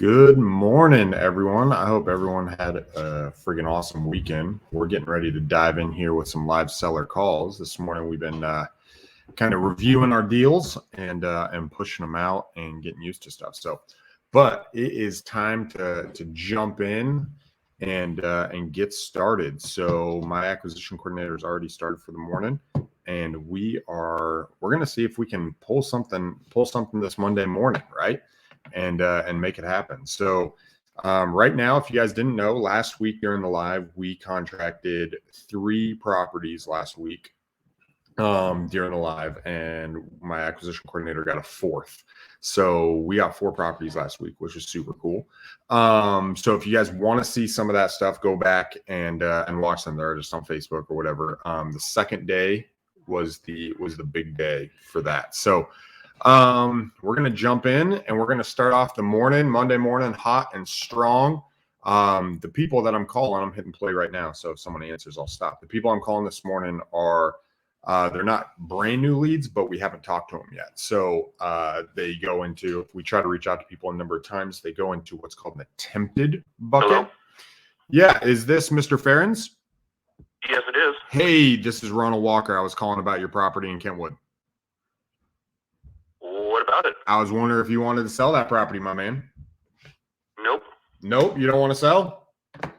Good morning, everyone. I hope everyone had a friggin' awesome weekend. We're getting ready to dive in here with some live seller calls. This morning we've been kind of reviewing our deals and pushing them out and getting used to stuff. But it is time to jump in and get started. So my acquisition coordinator has already started for the morning, and we're going to see if we can pull something this Monday morning, right? And make it happen. So right now, if you guys didn't know, last week during the live, we contracted 3 properties last week during the live, and my acquisition coordinator got a 4th. So we got 4 properties last week, which is super cool. So if you guys want to see some of that stuff, go back and watch them. They're just on Facebook or whatever. The second day was the big day for that. So we're going to jump in and we're going to start off the Monday morning, hot and strong. The people that I'm calling, I'm hitting play right now. So if someone answers, I'll stop. The people I'm calling this morning are, they're not brand new leads, but we haven't talked to them yet. So they go into, if we try to reach out to people a number of times, they go into what's called an attempted bucket. Hello? Yeah. Is this Mr. Ferens? Yes, it is. Hey, this is Ronald Walker. I was calling about your property in Kentwood. What about it? I was wondering if you wanted to sell that property, my man. Nope. You don't want to sell? No,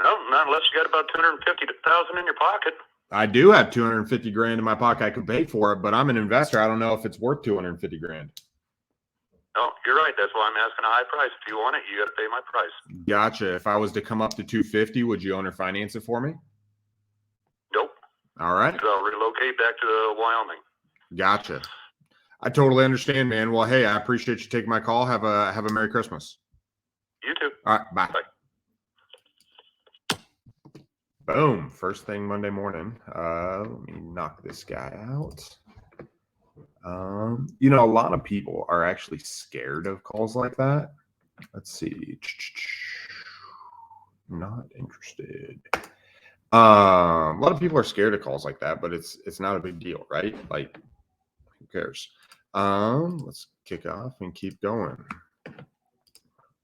not unless you got about $250,000 in your pocket. I do have $250,000 in my pocket. I could pay for it, but I'm an investor. I don't know if it's worth $250,000. Oh, you're right. That's why I'm asking a high price. If you want it, you got to pay my price. Gotcha. If I was to come up to $250,000, would you owner finance it for me? Nope. All right. So I'll relocate back to Wyoming. Gotcha. I totally understand, man. Well, hey, I appreciate you taking my call. Have a Merry Christmas. You too. All right, bye. Bye. Boom. First thing Monday morning. Let me knock this guy out. A lot of people are actually scared of calls like that. Let's see. Not interested. A lot of people are scared of calls like that, but it's not a big deal, right? Like, who cares? Let's kick off and keep going.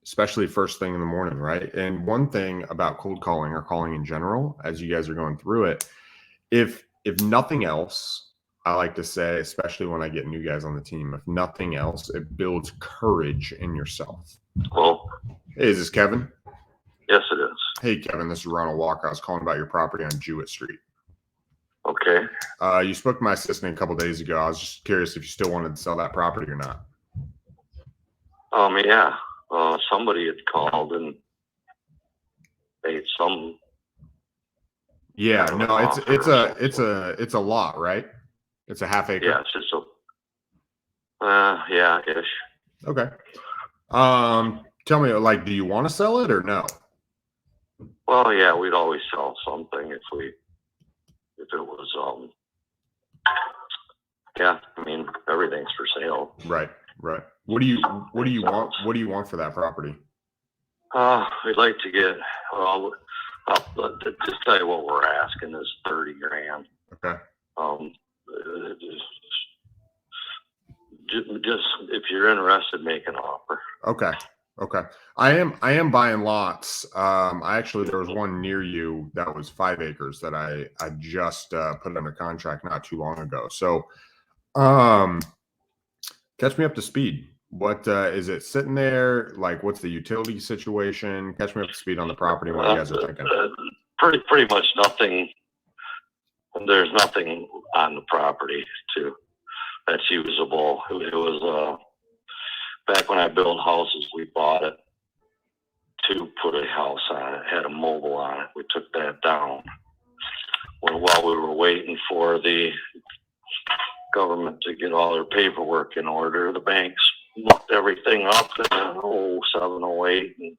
Especially first thing in the morning, right? And one thing about cold calling or calling in general, as you guys are going through it, if nothing else, I like to say, especially when I get new guys on the team, if nothing else, it builds courage in yourself. Well, Hey, is this Kevin? yes, it is. Hey, Kevin, this is Ronald Walker. I was calling about your property on Jewett Street. Okay. You spoke to my assistant a couple days ago. I was just curious if you still wanted to sell that property or not. Yeah. Somebody had called and made some. Yeah, kind of no, an offer it's a lot, right? It's a half acre. Yeah, it's just yeah, ish. Okay. Tell me, like, do you want to sell it or no? Well, yeah, we'd always sell something if it was yeah, I mean, everything's for sale. Right. What do you want? What do you want for that property? We'd like to get, well, I'll just tell you what we're asking is $30,000. Okay. Just if you're interested, make an offer. Okay. I am buying lots. There was one near you that was 5 acres that I just put under contract not too long ago. So, catch me up to speed. What is it sitting there? Like, what's the utility situation? Catch me up to speed on the property. What you guys are thinking? Pretty much nothing. There's nothing on the property that's usable. It was back when I built houses, we bought it to put a house on it. Had a mobile on it. We took that down. While we were waiting for the government to get all their paperwork in order, the banks looked everything up in 07, 08, and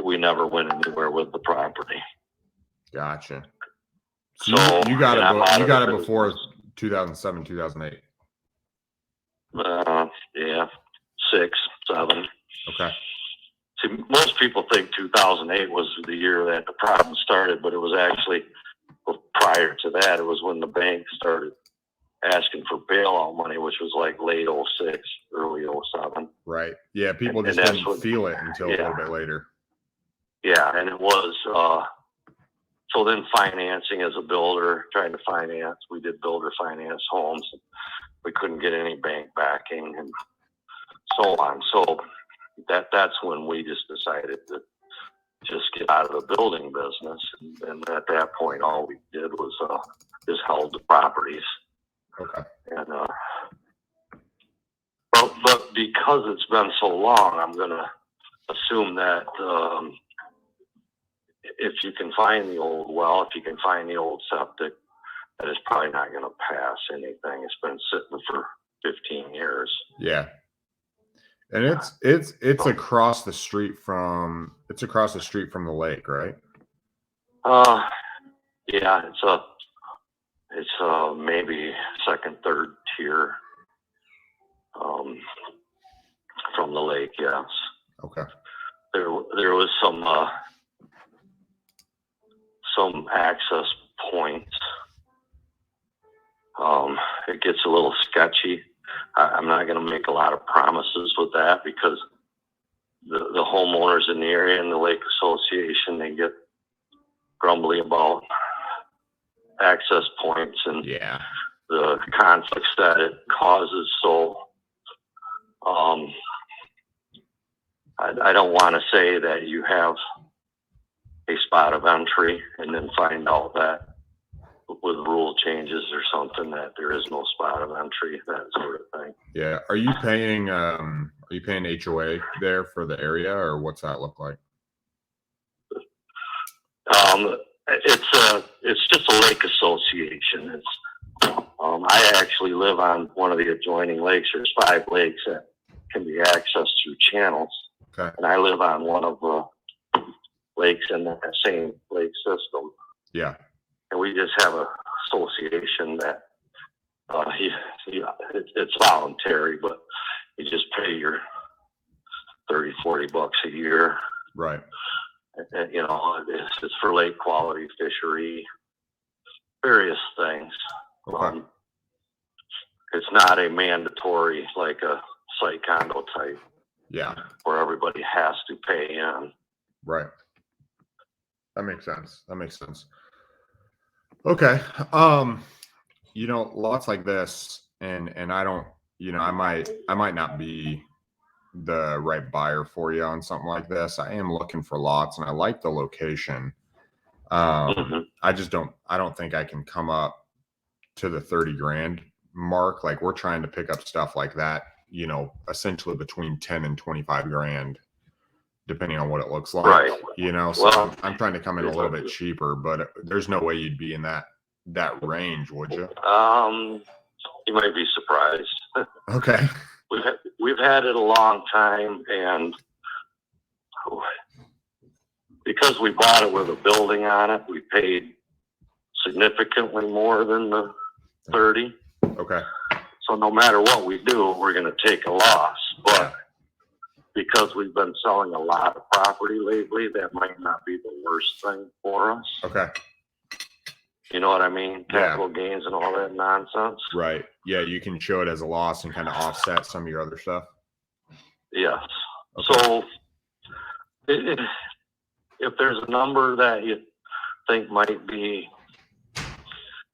we never went anywhere with the property. Gotcha. So you got it before 2007, 2008. Yeah, 6, 7. Okay. See, most people think 2008 was the year that the problem started, but it was actually prior to that. It was when the bank started asking for bailout money, which was like late 06, early 07. Right. Right. Yeah. People and just that's didn't what, feel it until a little bit later. yeah, and it was, so then financing as a builder, trying to finance, we did builder finance homes. We couldn't get any bank backing and so on. So that's when we just decided to just get out of the building business. And at that point, all we did was just held the properties. Okay. And but because it's been so long, I'm gonna assume that if you can find the old well, if you can find the old septic, that is probably not going to pass anything. It's been sitting for 15 years. Yeah. And it's across the street from the lake, right? Yeah, it's maybe second, third tier from the lake. Yes. Okay. There was some access points. It gets a little sketchy. I'm not going to make a lot of promises with that because the homeowners in the area and the lake association, they get grumbly about access points and the conflicts that it causes. So I don't want to say that you have a spot of entry and then find out that with rule changes or something that there is no spot of entry, that sort of thing. Yeah. Are you paying HOA there for the area, or what's that look like? It's just a lake association. I actually live on one of the adjoining lakes. There's 5 lakes that can be accessed through channels. Okay. And I live on one of the lakes in that same lake system. Yeah. And we just have a association that it's voluntary, but you just pay your $30-40 a year. Right. And, it's for lake quality fishery, various things. Okay. It's not a mandatory like a site condo type. Yeah. Where everybody has to pay in. Right. That makes sense. Okay. Lots like this, and I don't, I might not be the right buyer for you on something like this. I am looking for lots, and I like the location. I don't think I can come up to the 30 grand mark. Like, we're trying to pick up stuff like that, essentially between 10 and 25 grand, depending on what it looks like. Right. So I'm trying to come in a little bit cheaper, but there's no way you'd be in that range, would you? You might be surprised. Okay. We've had it a long time, and because we bought it with a building on it, we paid significantly more than the 30. Okay. So no matter what we do, we're going to take a loss. But because we've been selling a lot of property lately, that might not be the worst thing for us. Okay. You know what I mean? Capital gains and all that nonsense. Right. Yeah, you can show it as a loss and kind of offset some of your other stuff. Yes. Okay. So if there's a number that you think might be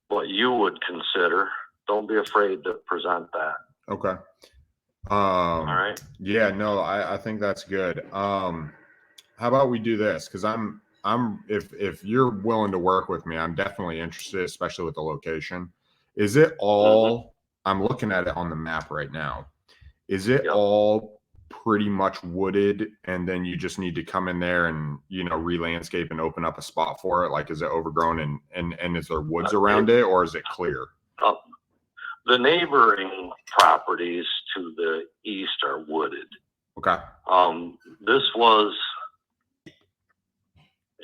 what you would consider, don't be afraid to present that. Okay. All right. Yeah, no, I think that's good. How about we do this? Because if you're willing to work with me, I'm definitely interested, especially with the location. Is it all? I'm looking at it on the map right now. Is it all pretty much wooded, and then you just need to come in there and re-landscape and open up a spot for it? Like, is it overgrown and is there woods around it, or is it clear? The neighboring properties to the east are wooded. Okay.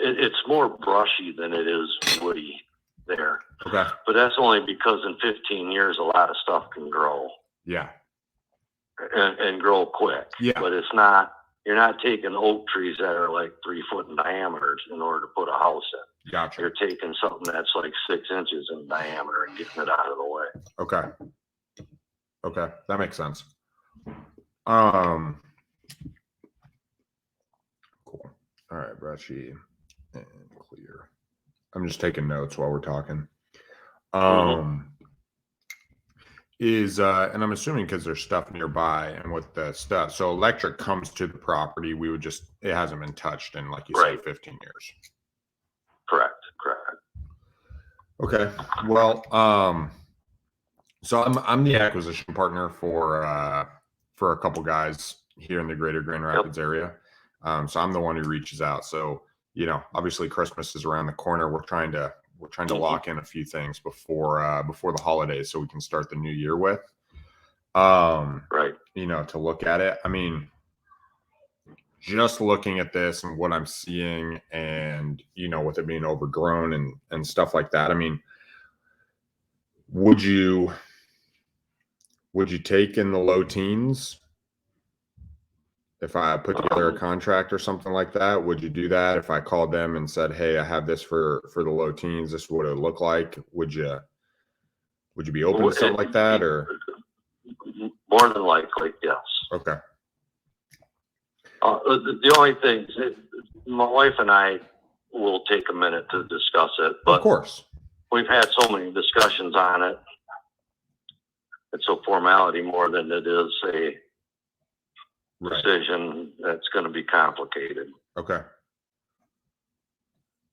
It's more brushy than it is woody there. Okay. But that's only because in 15 years, a lot of stuff can grow. Yeah. And grow quick. Yeah. But you're not taking oak trees that are like 3 foot in diameter in order to put a house in. Gotcha. You're taking something that's like 6 inches in diameter and getting it out of the way. Okay. That makes sense. All right, Brushy and clear. I'm just taking notes while we're talking. And I'm assuming because there's stuff nearby and with the stuff, so electric comes to the property, we would just, it hasn't been touched in, like you said, 15 years. Correct. Okay. Well, so I'm the acquisition partner for a couple guys here in the greater Grand Rapids area. So I'm the one who reaches out. So, obviously Christmas is around the corner. We're trying to lock in a few things before the holidays so we can start the new year with. To look at it. I mean, just looking at this and what I'm seeing and, with it being overgrown and stuff like that. I mean, would you take in the low teens if I put together a contract or something like that? Would you do that if I called them and said, "Hey, I have this for the low teens. This is what it would look like." Would you be open to something like that, or? More than likely, yes. Okay. The only thing, my wife and I will take a minute to discuss it, but of course, we've had so many discussions on it. It's a formality more than it is a decision that's going to be complicated. Okay.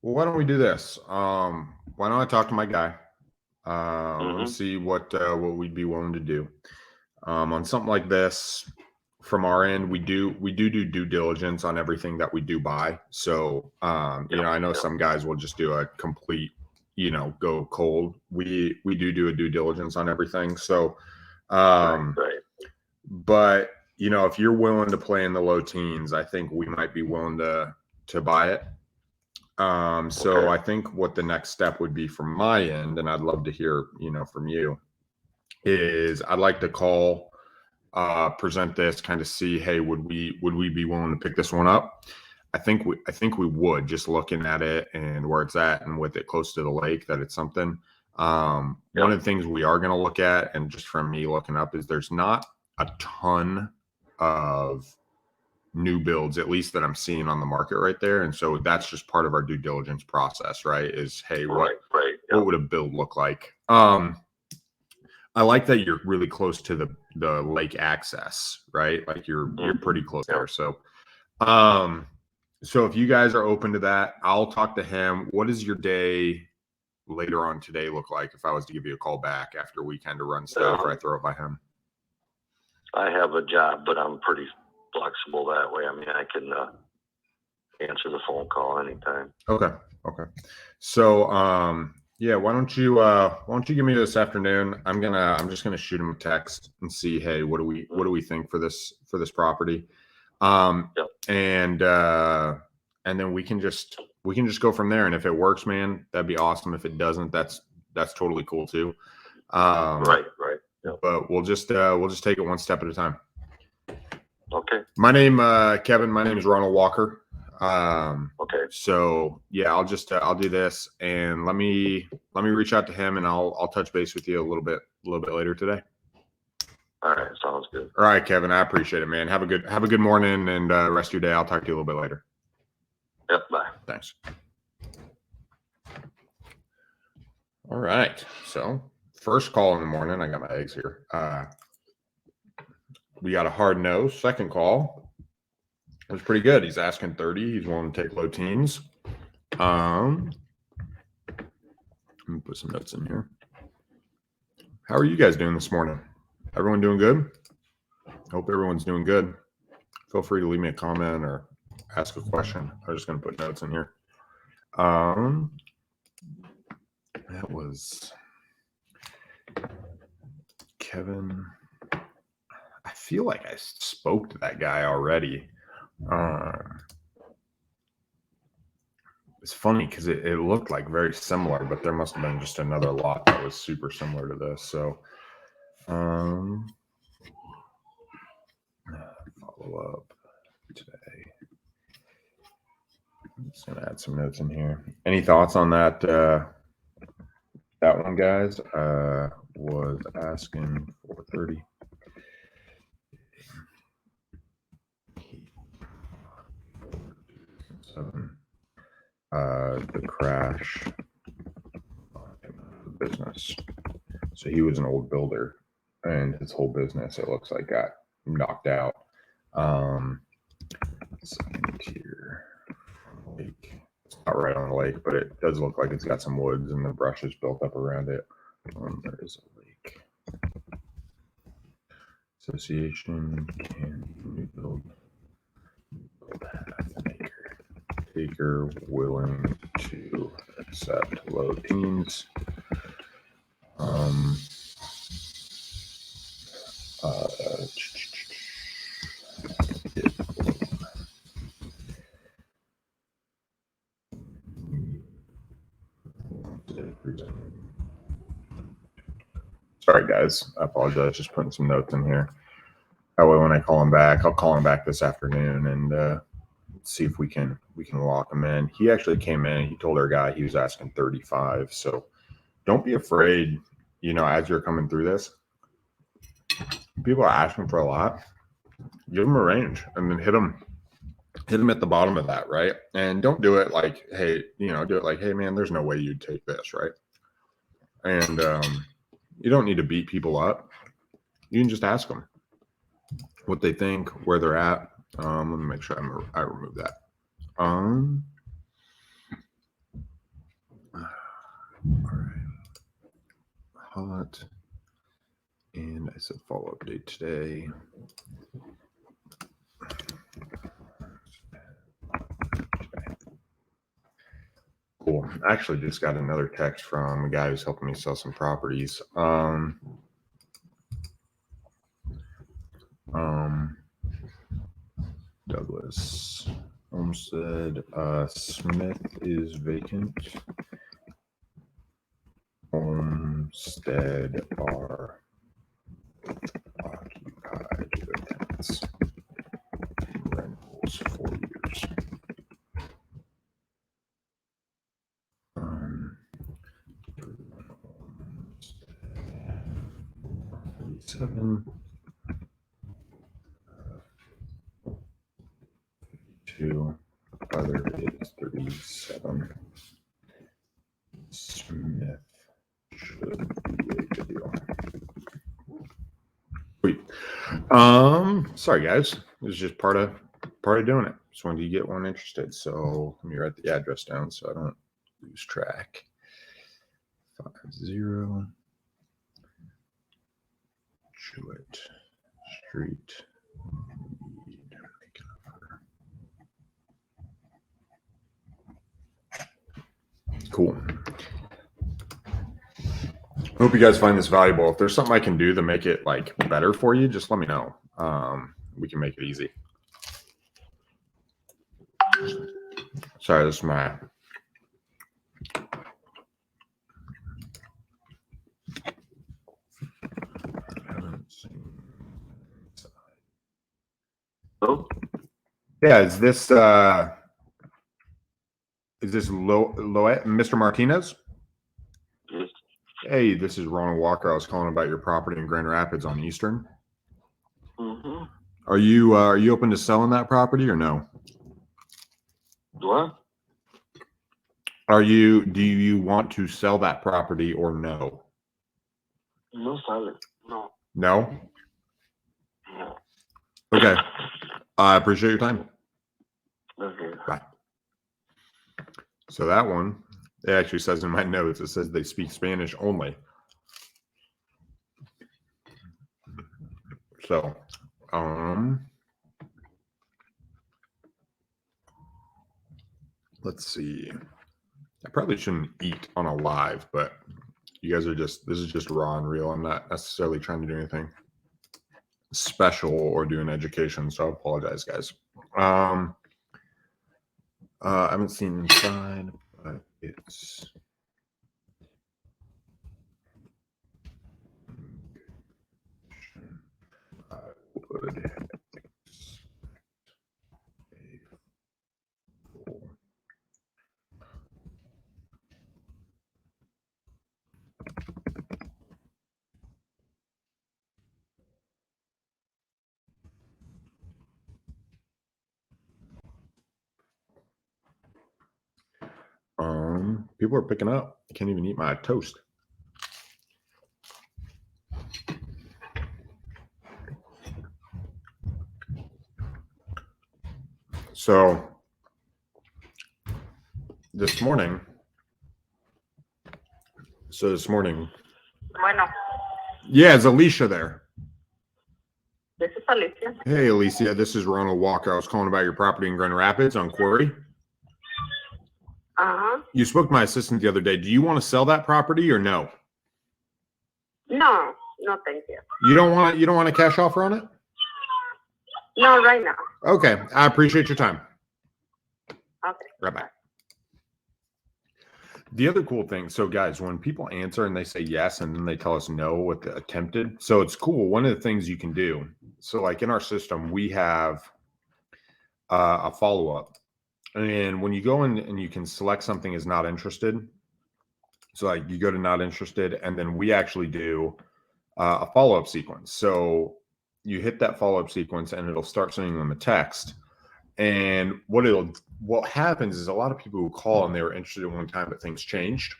Well, why don't we do this? Why don't I talk to my guy? Let's see what we'd be willing to do on something like this. From our end, we do due diligence on everything that we do buy. So, I know some guys will just do a complete, go cold. We do a due diligence on everything. So, but if you're willing to play in the low teens, I think we might be willing to buy it. So I think what the next step would be from my end, and I'd love to hear, from you, is I'd like to call, present this, kind of see, hey, would we be willing to pick this one up? I think we would, just looking at it and where it's at and with it close to the lake, that it's something. One of the things we are going to look at, and just from me looking up, is there's not a ton of new builds, at least that I'm seeing on the market right there. And so that's just part of our due diligence process, right? Is, hey, what would a build look like? I like that you're really close to the lake access, right? Like you're pretty close there. So, so if you guys are open to that, I'll talk to him. What does your day later on today look like if I was to give you a call back after we kind of run stuff, or I throw it by him? I have a job, but I'm pretty flexible that way. I mean, I can answer the phone call anytime. Okay. So, why don't you give me this afternoon? I'm just gonna shoot him a text and see, hey, what do we think for this property? And then we can just go from there. And if it works, man, that'd be awesome. If it doesn't, that's totally cool too. Right. But we'll just take it one step at a time. Okay. My name, Kevin. My name is Ronald Walker. Okay. So yeah, I'll do this, and let me reach out to him, and I'll touch base with you a little bit later today. All right. Sounds good. All right, Kevin. I appreciate it, man. Have a good morning and rest of your day. I'll talk to you a little bit later. Yep. Bye. Thanks. All right. So first call in the morning. I got my eggs here. We got a hard no. Second call. It was pretty good. He's asking 30. He's willing to take low teens. Let me put some notes in here. How are you guys doing this morning? Everyone doing good? Hope everyone's doing good. Feel free to leave me a comment or ask a question. I'm just going to put notes in here. That was Kevin. I feel like I spoke to that guy already. It's funny because it looked like very similar, but there must have been just another lot that was super similar to this. So, follow up today. I'm just gonna add some notes in here. Any thoughts on that? That one, guys, was asking for 30. 7. The crash business. So he was an old builder, and his whole business, it looks like, got knocked out. Second tier lake. It's not right on the lake, but it does look like it's got some woods and the brush is built up around it. There is a lake. Association can new build half an acre. Taker willing to accept low teens. Sorry, guys. I apologize. Just putting some notes in here. That way, when I call him back, I'll call him back this afternoon and see if we can lock him in. He actually came in and he told our guy he was asking 35. So don't be afraid. You know, as you're coming through this, people are asking for a lot. Give them a range and then hit them at the bottom of that, right? And don't do it like, hey, you know, do it like, hey, man, there's no way you'd take this, right? And you don't need to beat people up. You can just ask them what they think, where they're at. Let me make sure I remove that. All right. Hot. And I said follow update today. Cool. I actually just got another text from a guy who's helping me sell some properties. Douglas Homestead. Smith is vacant. Homestead are occupied with tenants. Rentals 4 years. 37. 52. Other is 37. Smith should be a good deal. Sweet. Sorry guys. This is just part of doing it. Just wanted to get one interested. So let me write the address down so I don't lose track. 50 Jewett Street. Cool. Hope you guys find this valuable. If there's something I can do to make it like better for you, just let me know. We can make it easy. Sorry, this is my Oh, yeah, is this Mr. Martinez? yes. Hey, this is Ronald Walker. I was calling about your property in Grand Rapids on Eastern. Mm-hmm. Are you open to selling that property or no? What? Do you want to sell that property or no? No silent. No. No? No. Okay. I appreciate your time. Okay. Bye. So that one, it actually says in my notes, it says they speak Spanish only. So, let's see. I probably shouldn't eat on a live, but you guys are this is just raw and real. I'm not necessarily trying to do anything special or do an education, so I apologize, guys. I haven't seen inside, but it's would People are picking up. I can't even eat my toast. So this morning. Bueno, Yeah, is Alicia there? this is Alicia. Hey, Alicia, this is Ronald Walker. I was calling about your property in Grand Rapids on Quarry. Uh-huh. You spoke to my assistant the other day. Do you want to sell that property or no? No, thank you. You don't want a cash offer on it? No, right now. Okay, I appreciate your time. Okay. Right back. The other cool thing, so guys, when people answer and they say yes and then they tell us no with the attempted, so it's cool. One of the things you can do, so like in our system, we have a follow-up. And when you go in and you can select something as not interested, so like you go to not interested, and then we actually do a follow-up sequence. So you hit that follow-up sequence and it'll start sending them a text. And what happens is a lot of people who call and they were interested at one time, but things changed.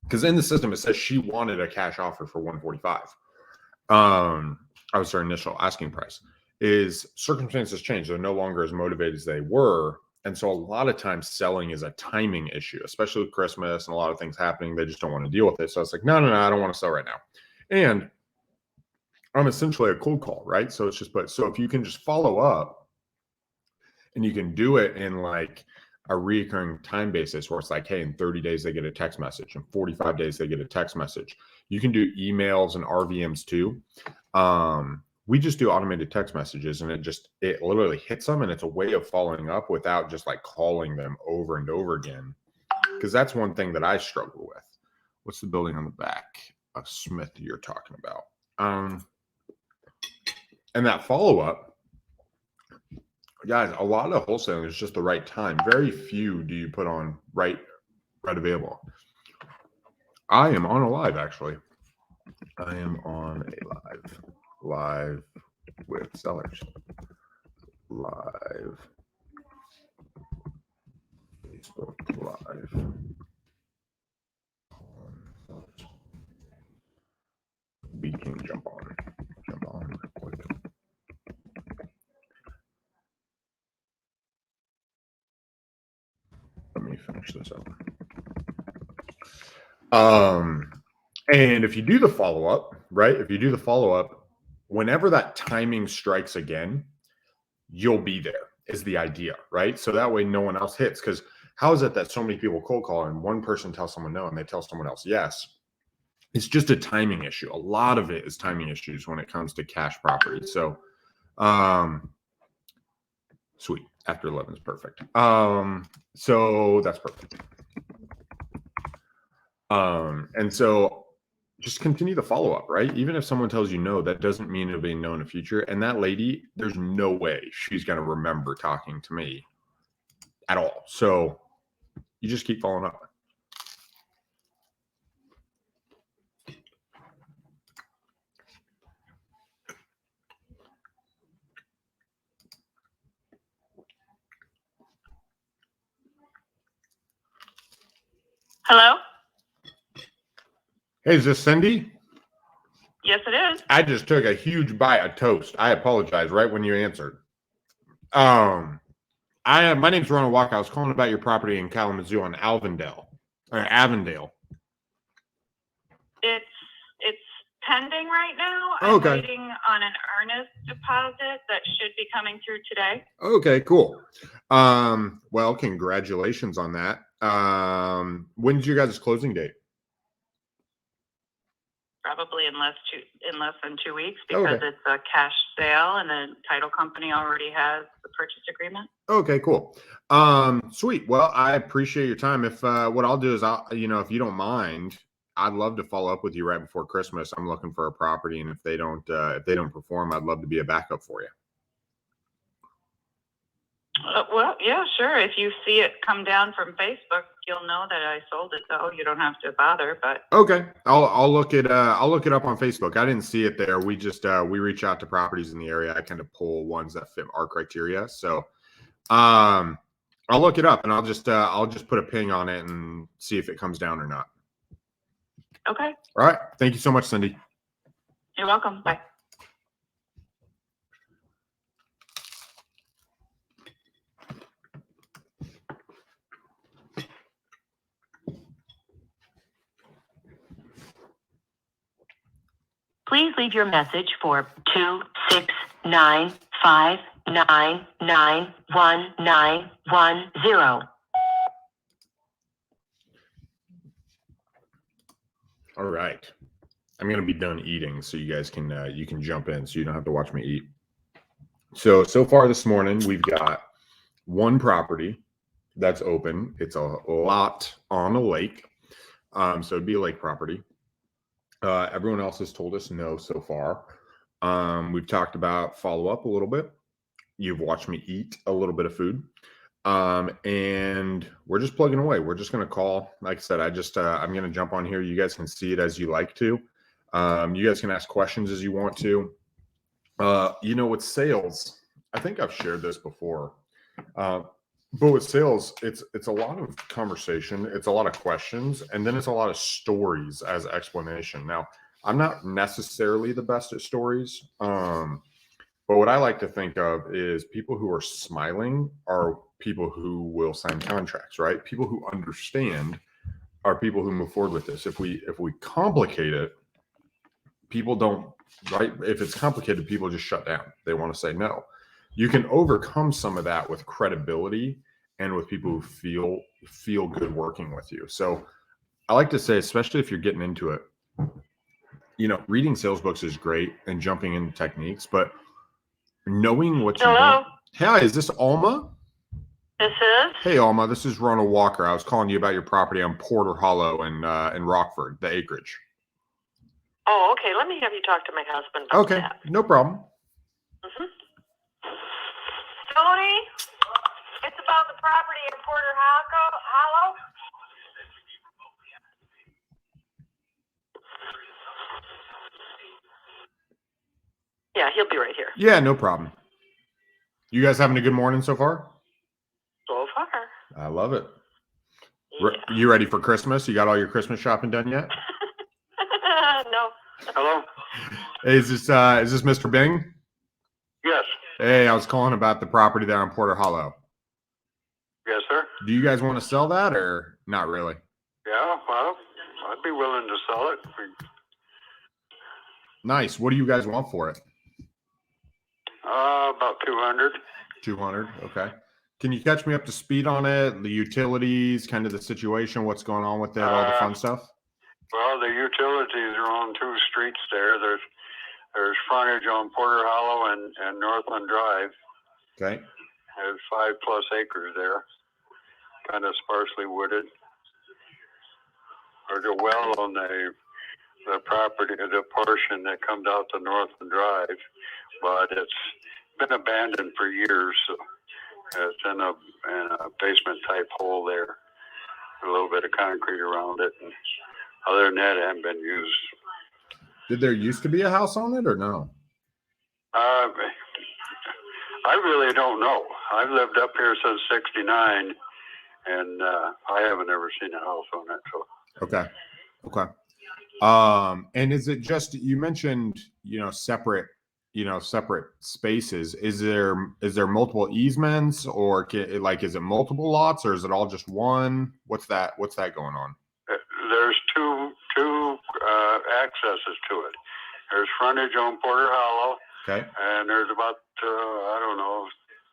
Because in the system, it says she wanted a cash offer for 145. I was her initial asking price. Is circumstances change. They're no longer as motivated as they were. And so a lot of times selling is a timing issue, especially with Christmas and a lot of things happening. They just don't want to deal with it. So it's like, no, I don't want to sell right now. And I'm essentially a cold call, right? So it's just, so if you can just follow up and you can do it in like a recurring time basis where it's like, hey, in 30 days, they get a text message. In 45 days, they get a text message. You can do emails and RVMs too. We just do automated text messages and it literally hits them and it's a way of following up without just like calling them over and over again. Because that's one thing that I struggle with. What's the building on the back of Smith you're talking about? And that follow-up, guys, a lot of wholesaling is just the right time. Very few do you put on right available. I am on a live, actually. I am on a live with sellers. Live. Facebook Live. We can jump on real quick. Let me finish this up. And if you do the follow-up, right? If you do the follow-up, whenever that timing strikes again, you'll be there is the idea, right? So that way no one else hits. Because how is it that so many people cold call and one person tells someone no and they tell someone else yes? It's just a timing issue. A lot of it is timing issues when it comes to cash property. So sweet. After 11 is perfect. So that's perfect. And so just continue the follow-up, right? Even if someone tells you no, that doesn't mean it'll be no in the future. And that lady, there's no way she's going to remember talking to me at all. So you just keep following up. Hello? Hey, is this Cindy? Yes, it is. I just took a huge bite of toast. I apologize right when you answered. My name's Ronald Walker. I was calling about your property in Kalamazoo on Avondale. It's pending right now. Okay. I'm waiting on an earnest deposit that should be coming through today. Okay, cool. Well, congratulations on that. When's your guys' closing date? Probably in less than 2 weeks because It's a cash sale and the title company already has the purchase agreement. Okay, cool. Sweet. Well, I appreciate your time. If what I'll do is if you don't mind, I'd love to follow up with you right before Christmas. I'm looking for a property, and if they don't perform, I'd love to be a backup for you. Well, yeah, sure. If you see it come down from Facebook, you'll know that I sold it, though. You don't have to bother, but okay, I'll look it up on Facebook. I didn't see it there. We just we reach out to properties in the area. I kind of pull ones that fit our criteria. So, I'll look it up and I'll just put a ping on it and see if it comes down or not. Okay. All right. Thank you so much, Cindy. You're welcome. Bye. Please leave your message for 269-599-1910. All right. I'm going to be done eating so you guys can you can jump in so you don't have to watch me eat. So far this morning, we've got one property that's open. It's a lot on a lake. So it'd be a lake property. Everyone else has told us no so far. We've talked about follow up a little bit. You've watched me eat a little bit of food. And we're just plugging away. We're just going to call. Like I said, I'm going to jump on here. You guys can see it as you like to. You guys can ask questions as you want to. With sales, I think I've shared this before. But with sales, it's a lot of conversation. It's a lot of questions. And then it's a lot of stories as explanation. Now, I'm not necessarily the best at stories. But what I like to think of is people who are smiling are people who will sign contracts, right? People who understand are people who move forward with this. If we complicate it, people don't, right? If it's complicated, people just shut down. They want to say no. You can overcome some of that with credibility and with people who feel good working with you. So I like to say, especially if you're getting into it, reading sales books is great and jumping into techniques, but knowing what you want. Hi, is this Alma? This is? Hey, Alma, this is Ronald Walker. I was calling you about your property on Porter Hollow in Rockford, the acreage. Oh, okay. Let me have you talk to my husband about that. Okay, no problem. Mm-hmm. Tony, it's about the property in Porter Hollow. Yeah, he'll be right here. Yeah, no problem. You guys having a good morning so far? So far. I love it. Yeah. You ready for Christmas? You got all your Christmas shopping done yet? No. Hello? Hey, is this Mr. Bing? Yes. Hey, I was calling about the property there on Porter Hollow. Yes, sir. Do you guys want to sell that or not really? Yeah, well, I'd be willing to sell it. Nice. What do you guys want for it? About 200. 200. Okay. Can you catch me up to speed on it? The utilities, kind of the situation, what's going on with it, all the fun stuff? Well, the utilities are on two streets there. There's frontage on Porter Hollow and Northland Drive. Okay. There's 5+ acres there, kind of sparsely wooded. There's a well on the property, the portion that comes out to Northland Drive, but it's been abandoned for years. So it's in a basement type hole there, a little bit of concrete around it. And other than that, it hasn't been used. Did there used to be a house on it or no? I really don't know. I've lived up here since '69, and I haven't ever seen a house on it. So. Okay. And is it just, you mentioned, separate spaces. Is there multiple easements or is it multiple lots or is it all just one? What's that going on? There's two accesses to it. There's frontage on Porter Hollow. Okay. And there's about,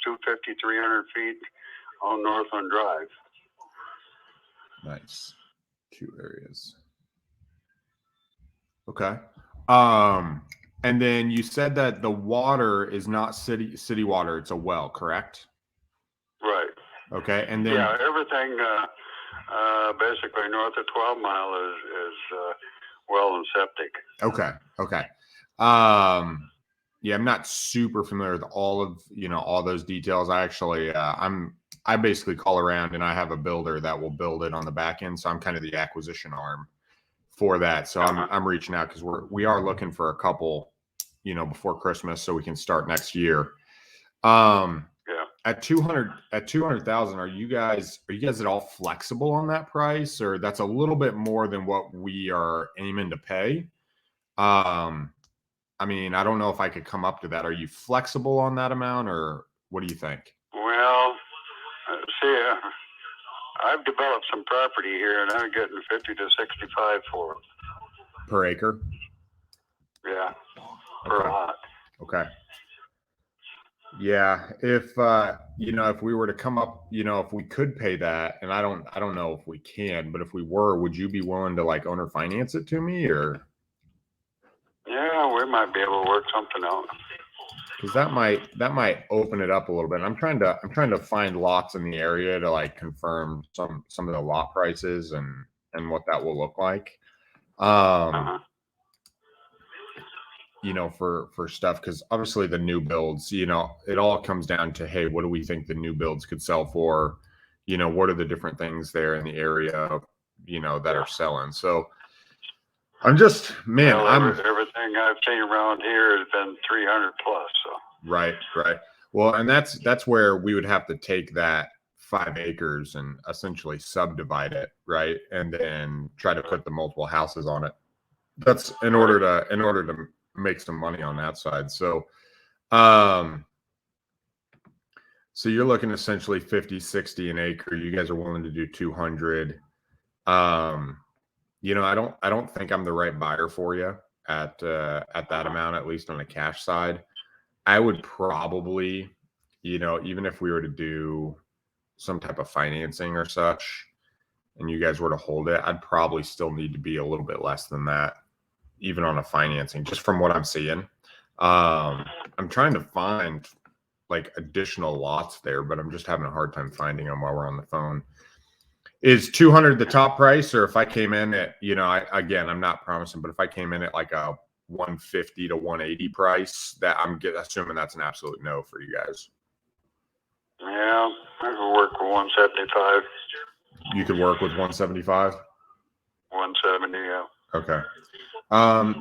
250, 300 feet on Northland Drive. Nice. Two areas. Okay. And then you said that the water is not city water; it's a well, correct? Right. Okay. And then everything basically north of 12 Mile is well and septic. Okay. Yeah, I'm not super familiar with all those details. I actually I basically call around and I have a builder that will build it on the back end, so I'm kind of the acquisition arm for that. So I'm reaching out because we are looking for a couple, before Christmas so we can start next year. at 200,000, are you guys at all flexible on that price, or that's a little bit more than what we are aiming to pay? I mean, I don't know if I could come up to that. Are you flexible on that amount, or what do you think? Well, see, I've developed some property here, and I'm getting 50 to 65 for it. Per acre? Yeah, per Okay. lot. Okay. Yeah, if if we were to come up, if we could pay that, and I don't know if we can, but if we were, would you be willing to like owner finance it to me, or? Yeah, we might be able to work something out. Because that might open it up a little bit. I'm trying to find lots in the area to like confirm some of the lot prices and what that will look like. For stuff, because obviously the new builds, it all comes down to, hey, what do we think the new builds could sell for? What are the different things there in the area, that are selling. So I'm just, man, everything I've seen around here has been 300 plus. So right. Well, and that's where we would have to take that 5 acres and essentially subdivide it, right, and then try to put the multiple houses on it. That's in order to make some money on that side. So, so you're looking essentially 50, 60 an acre. You guys are willing to do 200. I don't think I'm the right buyer for you at that amount, at least on the cash side. I would probably, even if we were to do some type of financing or such, and you guys were to hold it, I'd probably still need to be a little bit less than that, even on a financing, just from what I'm seeing. I'm trying to find like additional lots there, but I'm just having a hard time finding them while we're on the phone. Is 200 the top price, or if I came in at, I'm not promising, but if I came in at like a 150 to 180 price, that I'm assuming that's an absolute no for you guys. Yeah, I could work with 175. You could work with 175. 170, yeah. Okay.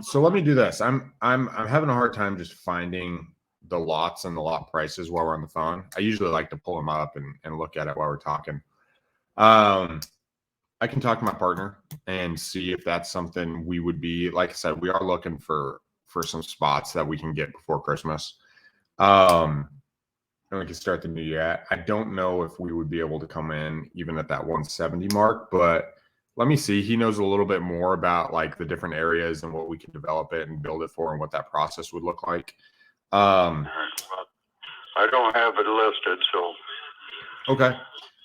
So let me do this. I'm having a hard time just finding the lots and the lot prices while we're on the phone. I usually like to pull them up and look at it while we're talking. I can talk to my partner and see if that's something we would be, like I said, we are looking for some spots that we can get before Christmas. And we can start the new year at. I don't know if we would be able to come in even at that 170 mark, but let me see. He knows a little bit more about like the different areas and what we can develop it and build it for and what that process would look like. I don't have it listed, so. Okay.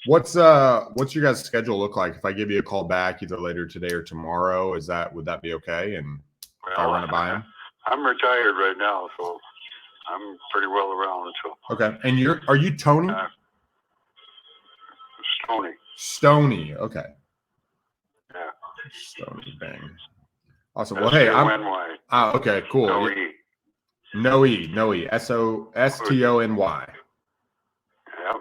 What's your guys' schedule look like? If I give you a call back either later today or tomorrow, would that be okay? And if I run it by him? I'm retired right now, so I'm pretty well around. So okay. And are you Tony? Stony. Stony. Okay. Yeah. Stony. Bang. Awesome. Well, hey, okay, cool. No E. SOSTONY. Yep.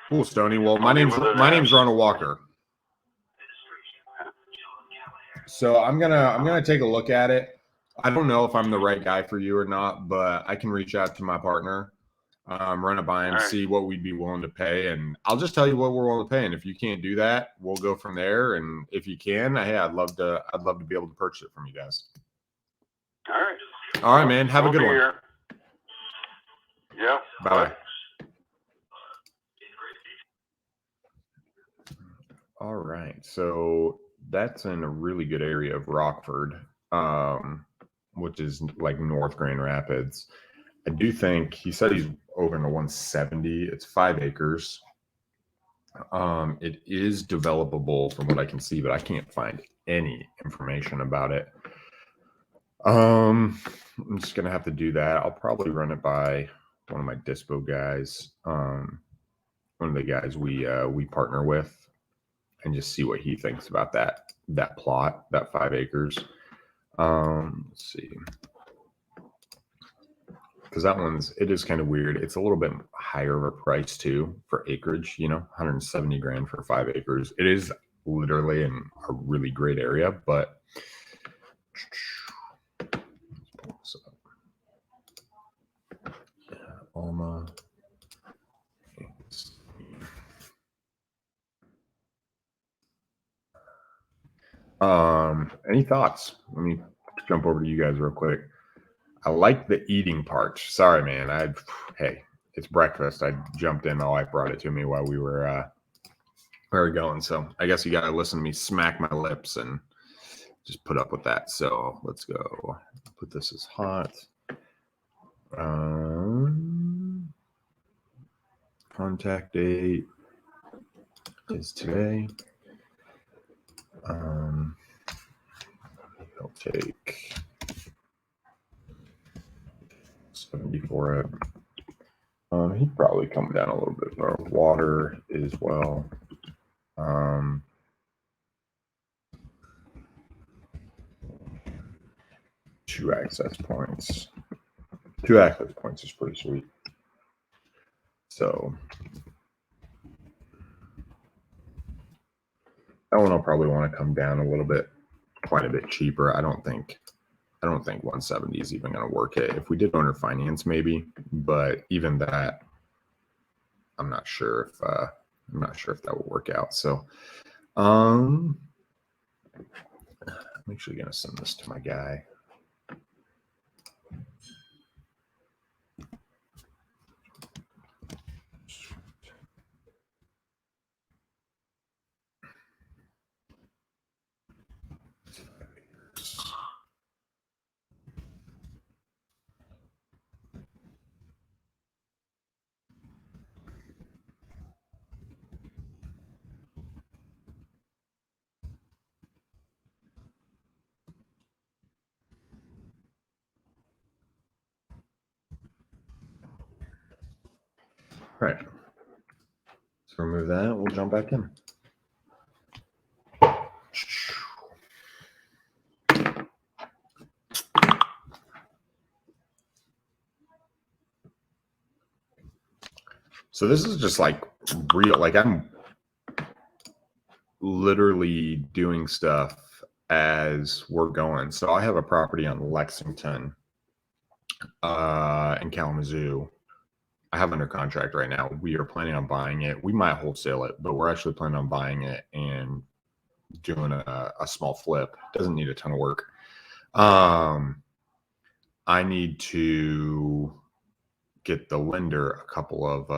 Cool, Stony. Well, my name's Ronald Walker. So I'm gonna take a look at it. I don't know if I'm the right guy for you or not, but I can reach out to my partner, run it by him, see what we'd be willing to pay, and I'll just tell you what we're willing to pay. And if you can't do that, we'll go from there. And if you can, hey, I'd love to be able to purchase it from you guys. All right, man. Have a good one. Here. Yeah. Bye. All right. So that's in a really good area of Rockford, which is like North Grand Rapids. I do think he said he's over in the 170. It's 5 acres. It is developable from what I can see, but I can't find any information about it. I'm just gonna have to do that. I'll probably run it by one of my dispo guys, one of the guys we partner with, and just see what he thinks about that plot, that 5 acres. Let's see, because it is kind of weird. It's a little bit higher of a price too for acreage. 170 grand for 5 acres. It is literally in a really great area, but. Alma Any thoughts? Let me jump over to you guys real quick. I like the eating part. Sorry, man. Hey, it's breakfast. I jumped in. My wife brought it to me while we were going. So I guess you got to listen to me smack my lips and just put up with that. So let's go. Put this as hot. Contact date is today. I'll take 70 for it. He'd probably come down a little bit more. Water as well. 2 access points. 2 access points is pretty sweet. So that one will probably want to come down a little bit, quite a bit cheaper. I don't think 170 is even going to work it. If we did owner finance, maybe, but even that, I'm not sure if that will work out. So, I'm actually going to send this to my guy. All right. So remove that. We'll jump back in. So this is just like real, like I'm literally doing stuff as we're going. So I have a property on Lexington in Kalamazoo. I have under contract right now. We are planning on buying it. We might wholesale it, but we're actually planning on buying it and doing a small flip. Doesn't need a ton of work. I need to get the lender a couple of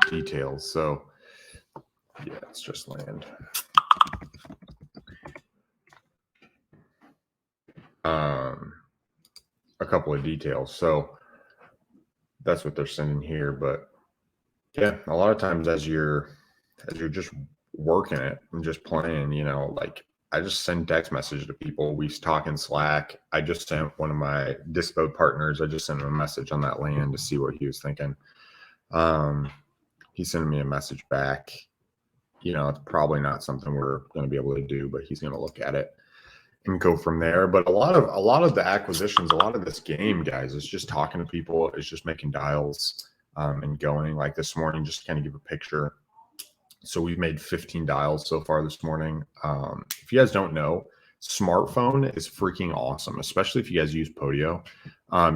details. So yeah, it's just land. A couple of details. So that's what they're sending here. But yeah, a lot of times as you're just working it and just playing, like I just send text message to people. We talk in Slack. I just sent one of my dispo partners. I just sent him a message on that land to see what he was thinking. He sent me a message back. It's probably not something we're going to be able to do, but he's going to look at it and go from there. But a lot of the acquisitions, a lot of this game, guys, is just talking to people. It's just making dials and going. Like this morning, just to kind of give a picture. So we've made 15 dials so far this morning. If you guys don't know, smartphone is freaking awesome, especially if you guys use Podio.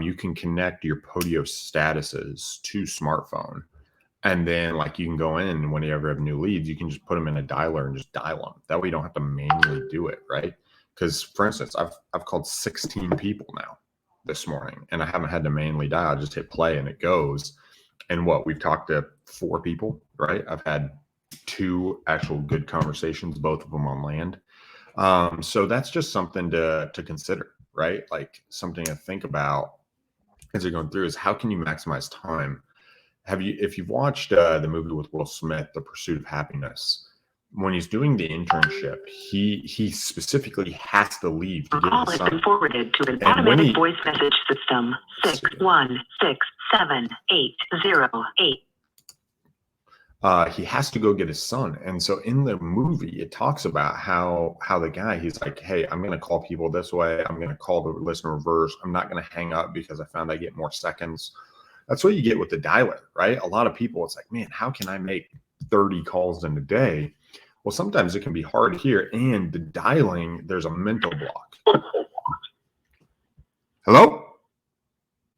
You can connect your Podio statuses to smartphone. And then like you can go in and whenever you have new leads, you can just put them in a dialer and just dial them. That way you don't have to manually do it, right? Because for instance, I've called 16 people now this morning and I haven't had to manually dial. I just hit play and it goes. And we've talked to 4 people, right? I've had 2 actual good conversations, both of them on land. So that's just something to consider, right? Like something to think about as you're going through is how can you maximize time? If you've watched the movie with Will Smith, The Pursuit of Happiness, when he's doing the internship, he specifically has to leave to get call his has son. been forwarded to an And automatic voice message system 6167808. He has to go get his son. And so in the movie, it talks about how the guy, he's like, hey, I'm going to call people this way. I'm going to call the listen reverse. I'm not going to hang up because I found I get more seconds. That's what you get with the dialer, right? A lot of people, it's like, man, how can I make 30 calls in a day? Well, sometimes it can be hard here. And the dialing, there's a mental block. Hello?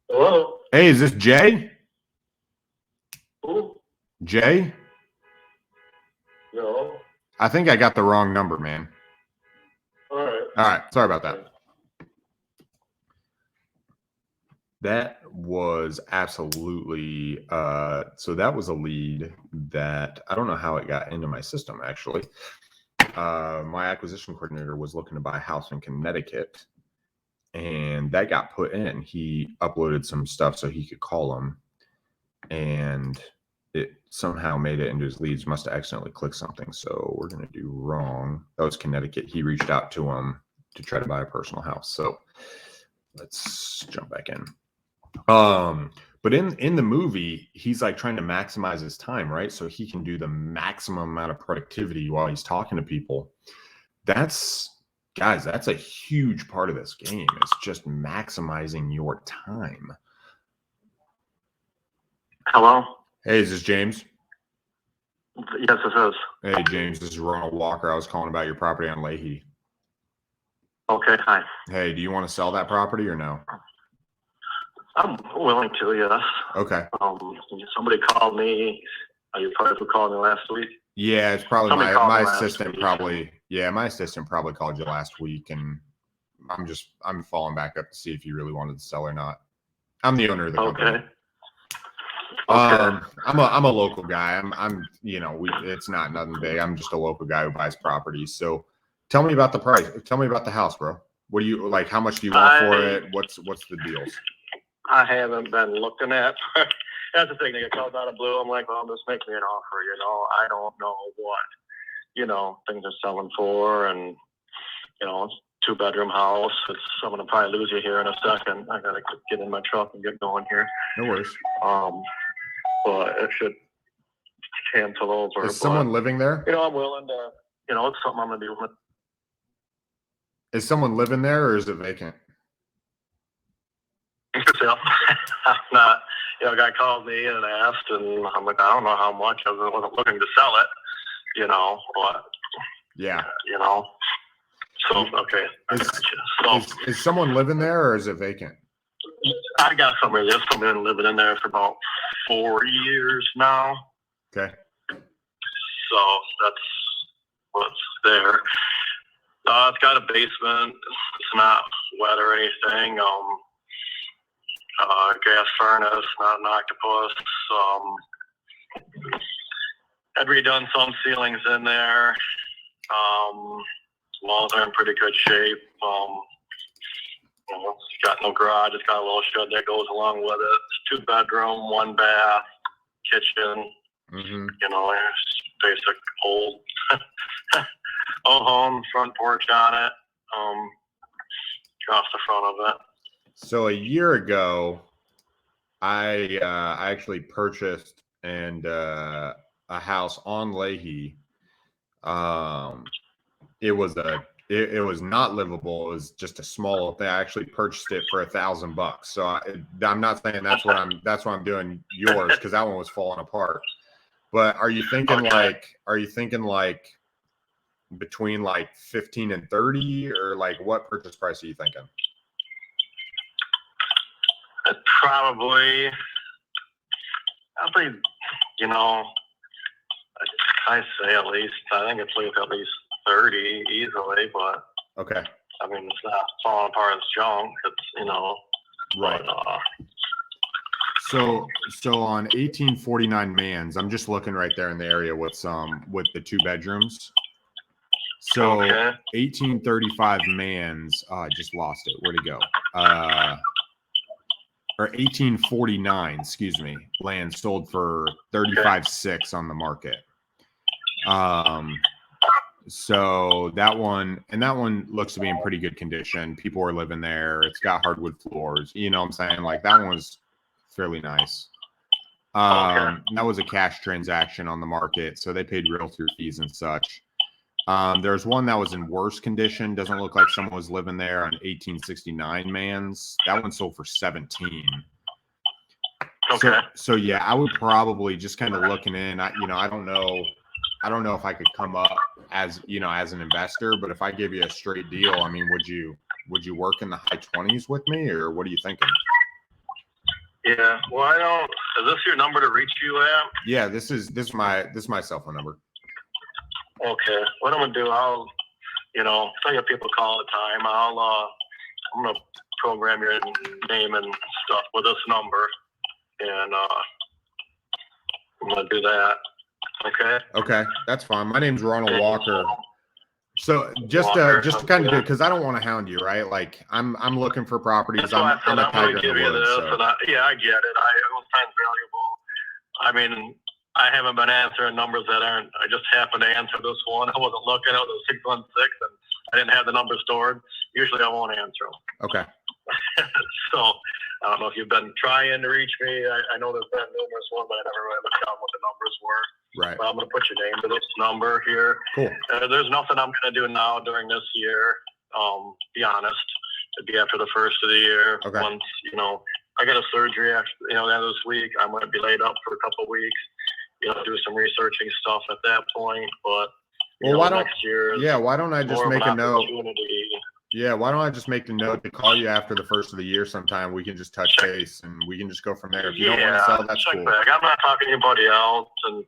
Hello? Hey, is this Jay? Who? Jay? No. I think I got the wrong number, man. All right. All right. Sorry about that. That was absolutely so that was a lead that I don't know how it got into my system actually. My acquisition coordinator was looking to buy a house in Connecticut, and that got put in. He uploaded some stuff so he could call him, and it somehow made it into his leads. Must have accidentally clicked something, so we're gonna do wrong. That was Connecticut. He reached out to him to try to buy a personal house. So let's jump back in. But in the movie, he's like trying to maximize his time, right? So he can do the maximum amount of productivity while he's talking to people. That's a huge part of this game. It's just maximizing your time. Hello? Hey, is this James? Yes, this is. Hey, James, this is Ronald Walker. I was calling about your property on Leahy. Okay, hi. Hey, do you want to sell that property or no? I'm willing to, yes. Okay. Somebody called me. You probably called me last week. Yeah, it's probably Somebody called my me last assistant week. my assistant probably called you last week, and I'm following back up to see if you really wanted to sell or not. I'm the owner of the company. Okay. Okay. I'm a local guy. It's not nothing big. I'm just a local guy who buys properties. So tell me about the price. Tell me about the house, bro. What do you like? How much do you want for it? What's the deals? I haven't been looking at. That's the thing. They get called out of blue. I'm like, well, just make me an offer. I don't know what, things are selling for, and it's a 2-bedroom house. I'm gonna probably lose you here in a second. I gotta get in my truck and get going here. No worries. But it should cancel over. Is someone living there? I'm willing to. It's something I'm gonna do with. Is someone living there, or is it vacant? I'm not. A guy called me and asked, and I'm like, I don't know how much. I wasn't looking to sell it, but yeah, So okay, I got you. So is someone living there, or is it vacant? I got somebody. There's somebody living in there for about 4 years now. Okay. So that's what's there. It's got a basement. It's not wet or anything. Gas furnace, not an octopus. I'd redone some ceilings in there. Walls are in pretty good shape. It's got no garage. It's got a little shed that goes along with it. It's 2-bedroom, 1 bath, kitchen. Mm-hmm. It's basic old home, front porch on it. Across the front of it. So a year ago, I actually purchased a house on Leahy. It was not livable. It was just a small thing. I actually purchased it for $1,000. So I'm not saying that's what I'm doing yours, because that one was falling apart. But are you thinking like between like 15 and 30, or like what purchase price are you thinking? Probably, I say at least. I think it's like at least 30 easily, but okay. I mean, it's not falling apart as junk. It's right. But, so on 1849 Mans, I'm just looking right there in the area with the 2 bedrooms. So okay. 1835 Mans. I just lost it. Where'd it go? Or 1849, excuse me, land sold for 35.6 on the market. So that one looks to be in pretty good condition. People are living there. It's got hardwood floors. You know what I'm saying? Like that one was fairly nice. That was a cash transaction on the market, so they paid realtor fees and such. There's one that was in worse condition. Doesn't look like someone was living there on 1869 Mans. That one sold for 17. Okay. So yeah, I would probably just kind of looking in. I don't know if I could come up as an investor, but if I give you a straight deal, I mean, would you work in the high 20s with me, or what are you thinking? Yeah. Well, is this your number to reach you at? Yeah, this is my cell phone number. Okay. What I'm gonna do, I'll, I get people call all the time. I'm gonna program your name and stuff with this number, and I'm gonna do that. Okay. Okay, that's fine. My name's Ronald Walker. So just Walker, to kind of do, because I don't want to hound you, right? Like I'm looking for properties. That's why I said I'm a I'm gonna tiger give in the you woods. this, So. and I get it. It was time valuable. I mean, I haven't been answering numbers that aren't. I just happened to answer this one. I wasn't looking at the 616, and I didn't have the number stored. Usually, I won't answer them. Okay. So I don't know if you've been trying to reach me. I know there's been numerous ones, but I never really looked down what the numbers were. Right. But I'm going to put your name to this number here. Cool. There's nothing I'm going to do now during this year. Be honest. It'd be after the first of the year. Okay. Once, I got a surgery after, the end of this week. I'm going to be laid up for a couple of weeks, do some researching stuff at that point. But, next year. Yeah. Why don't I just make a note? Opportunity. Yeah, why don't I just make the note to call you after the first of the year sometime? We can just touch base and we can just go from there. If you don't want to sell, that's cool. Back. I'm not talking to anybody else, and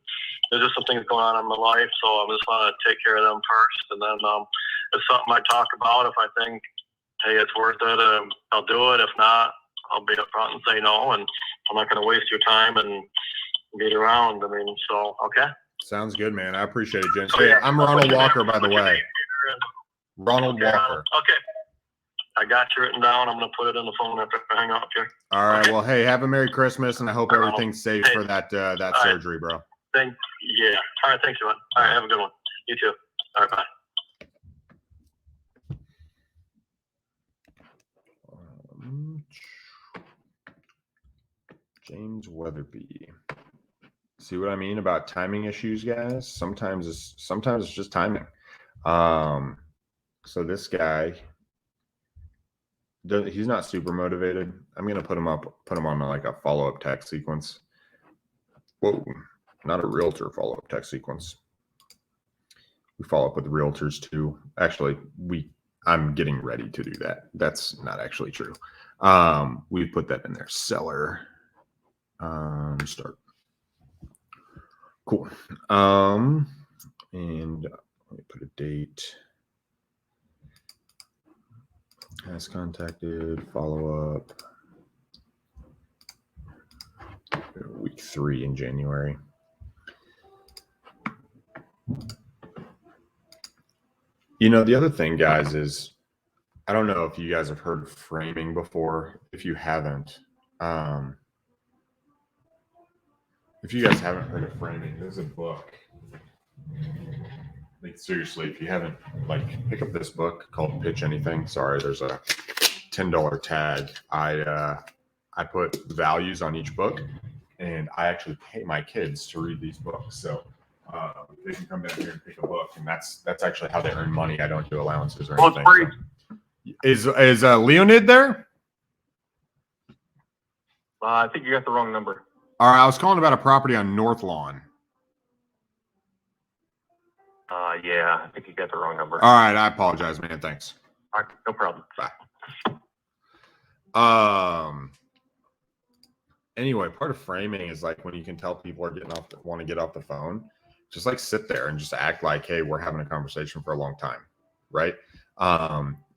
there's just some things going on in my life, so I just want to take care of them first, and then it's something I talk about. If I think, hey, it's worth it, I'll do it. If not, I'll be upfront and say no, and I'm not going to waste your time and beat around. I mean, so, okay. Sounds good, man. I appreciate it, Jen. Hey, I'm Ronald Walker, by the way. Ronald Walker. Okay. I got you written down. I'm going to put it in the phone after I hang up here. All right. Okay. Well, hey, have a Merry Christmas, and I hope everything's safe for that surgery, bro. All right. Thanks, man. All right. Have a good one. You too. All right. Bye. James Weatherby. See what I mean about timing issues, guys? Sometimes it's just timing. So this guy, he's not super motivated. I'm gonna put him on like a follow-up text sequence. Whoa, not a realtor follow-up text sequence. We follow up with realtors too. Actually, I'm getting ready to do that. That's not actually true. We put that in there. Seller. Start. Cool. And let me put a date. Has contacted, follow up. Week 3 in January. The other thing, guys, is I don't know if you guys have heard of framing before. If you haven't, if you guys haven't heard of framing, there's a book. Like, seriously, if you haven't, pick up this book called Pitch Anything. Sorry, there's a $10 tag. I put values on each book, and I actually pay my kids to read these books. So they can come down here and pick a book, and that's actually how they earn money. I don't do allowances or anything. So. Is Leonid there? I think you got the wrong number. All right, I was calling about a property on North Lawn. Yeah, I think you got the wrong number. All right, I apologize, man. Thanks. All right, no problem. Bye. Anyway, part of framing is like when you can tell people are want to get off the phone, just like sit there and just act like, hey, we're having a conversation for a long time, right?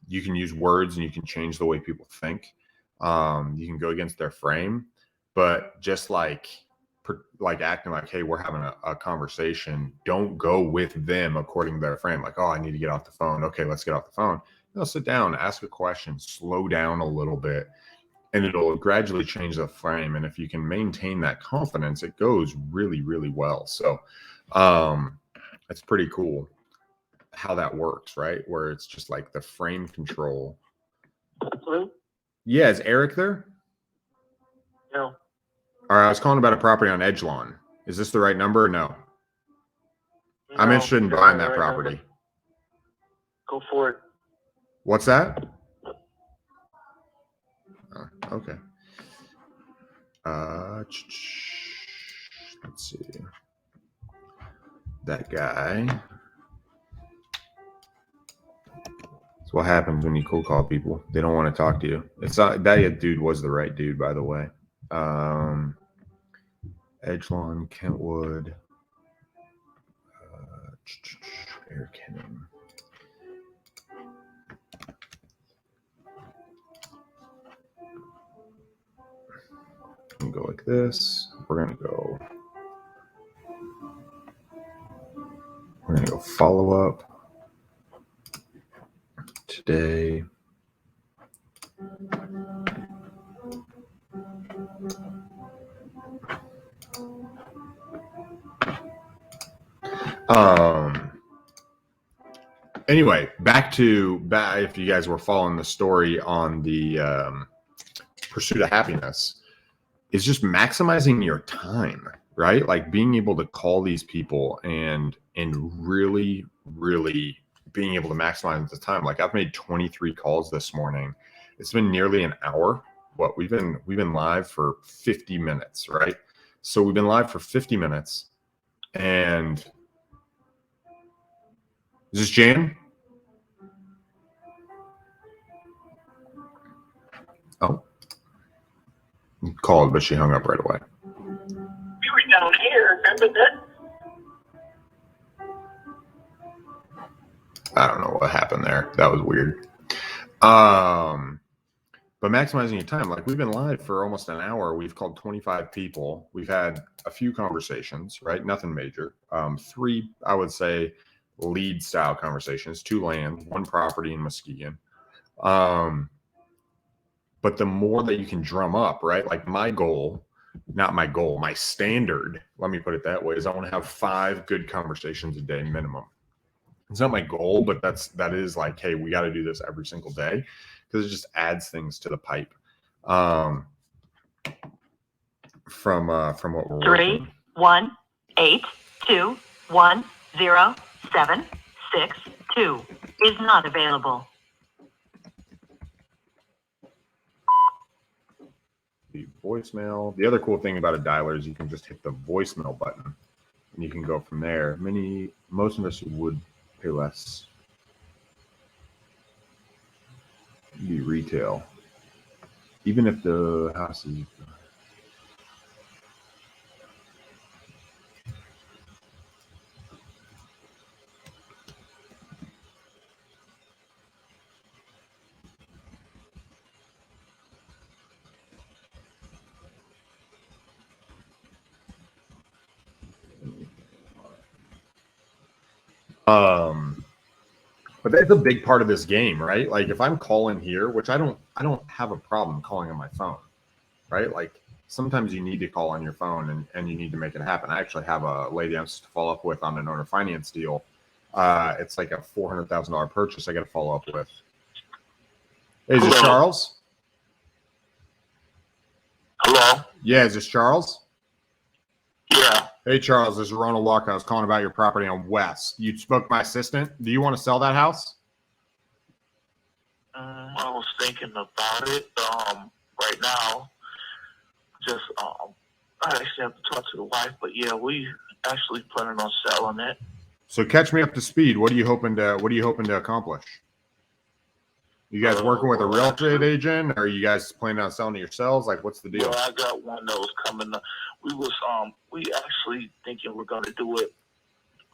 You can use words and you can change the way people think. You can go against their frame, but just like acting like, hey, we're having a conversation. Don't go with them according to their frame. Like, oh, I need to get off the phone. Okay, let's get off the phone. Sit down, ask a question, slow down a little bit, and it'll gradually change the frame. And if you can maintain that confidence, it goes really, really well. So it's pretty cool how that works, right? Where it's just like the frame control. Hello? Yeah, is Eric there? No. All right, I was calling about a property on Edgelawn. Is this the right number or no? I'm interested in buying that property. Number. Go for it. What's that? Oh, okay. Let's see. That guy. That's what happens when you cold call people. They don't want to talk to you. It's not that dude was the right dude, by the way. Edgelawn, Kentwood. Bear Canyon. I'm gonna go like this. We're gonna go follow up today. Anyway, back if you guys were following the story on the pursuit of happiness, is just maximizing your time, right? Like being able to call these people and really, really being able to maximize the time. Like I've made 23 calls this morning. It's been nearly an hour. What we've been live for 50 minutes, right? So we've been live for 50 minutes. And is this Jan? Oh, called, but she hung up right away. You were down here, remember that? I don't know what happened there. That was weird. But maximizing your time, like we've been live for almost an hour. We've called 25 people. We've had a few conversations, right? Nothing major. 3, I would say, lead style conversations, 2 land, 1 property in Muskegon. But the more that you can drum up, right? Like my standard, let me put it that way, is I want to have 5 good conversations a day minimum. It's not my goal, but that is like, hey, we got to do this every single day because it just adds things to the pipe. From what we're 3 1 8 2 1 0 7 6 2 is not available. The voicemail. The other cool thing about a dialer is you can just hit the voicemail button and you can go from there. Most of us would pay less. Be retail. Even if the house is but that's a big part of this game, right? Like if I'm calling here, which I don't have a problem calling on my phone, right? Like sometimes you need to call on your phone and you need to make it happen. I actually have a lady I'm supposed to follow up with on an owner finance deal. It's like a $400,000 purchase I got to follow up with. Hey, is this Charles? Hello? Yeah, is this Charles? Yeah. Hey, Charles, this is Ronald Walker. I was calling about your property on West. You spoke to my assistant. Do you want to sell that house? I was thinking about it. Right now, just I actually have to talk to the wife, but yeah, we actually planning on selling it. So catch me up to speed. What are you hoping to accomplish? You guys working with a real estate agent, or are you guys planning on selling it yourselves? Like, what's the deal? Well, I got one that was coming up. We actually thinking we're gonna do it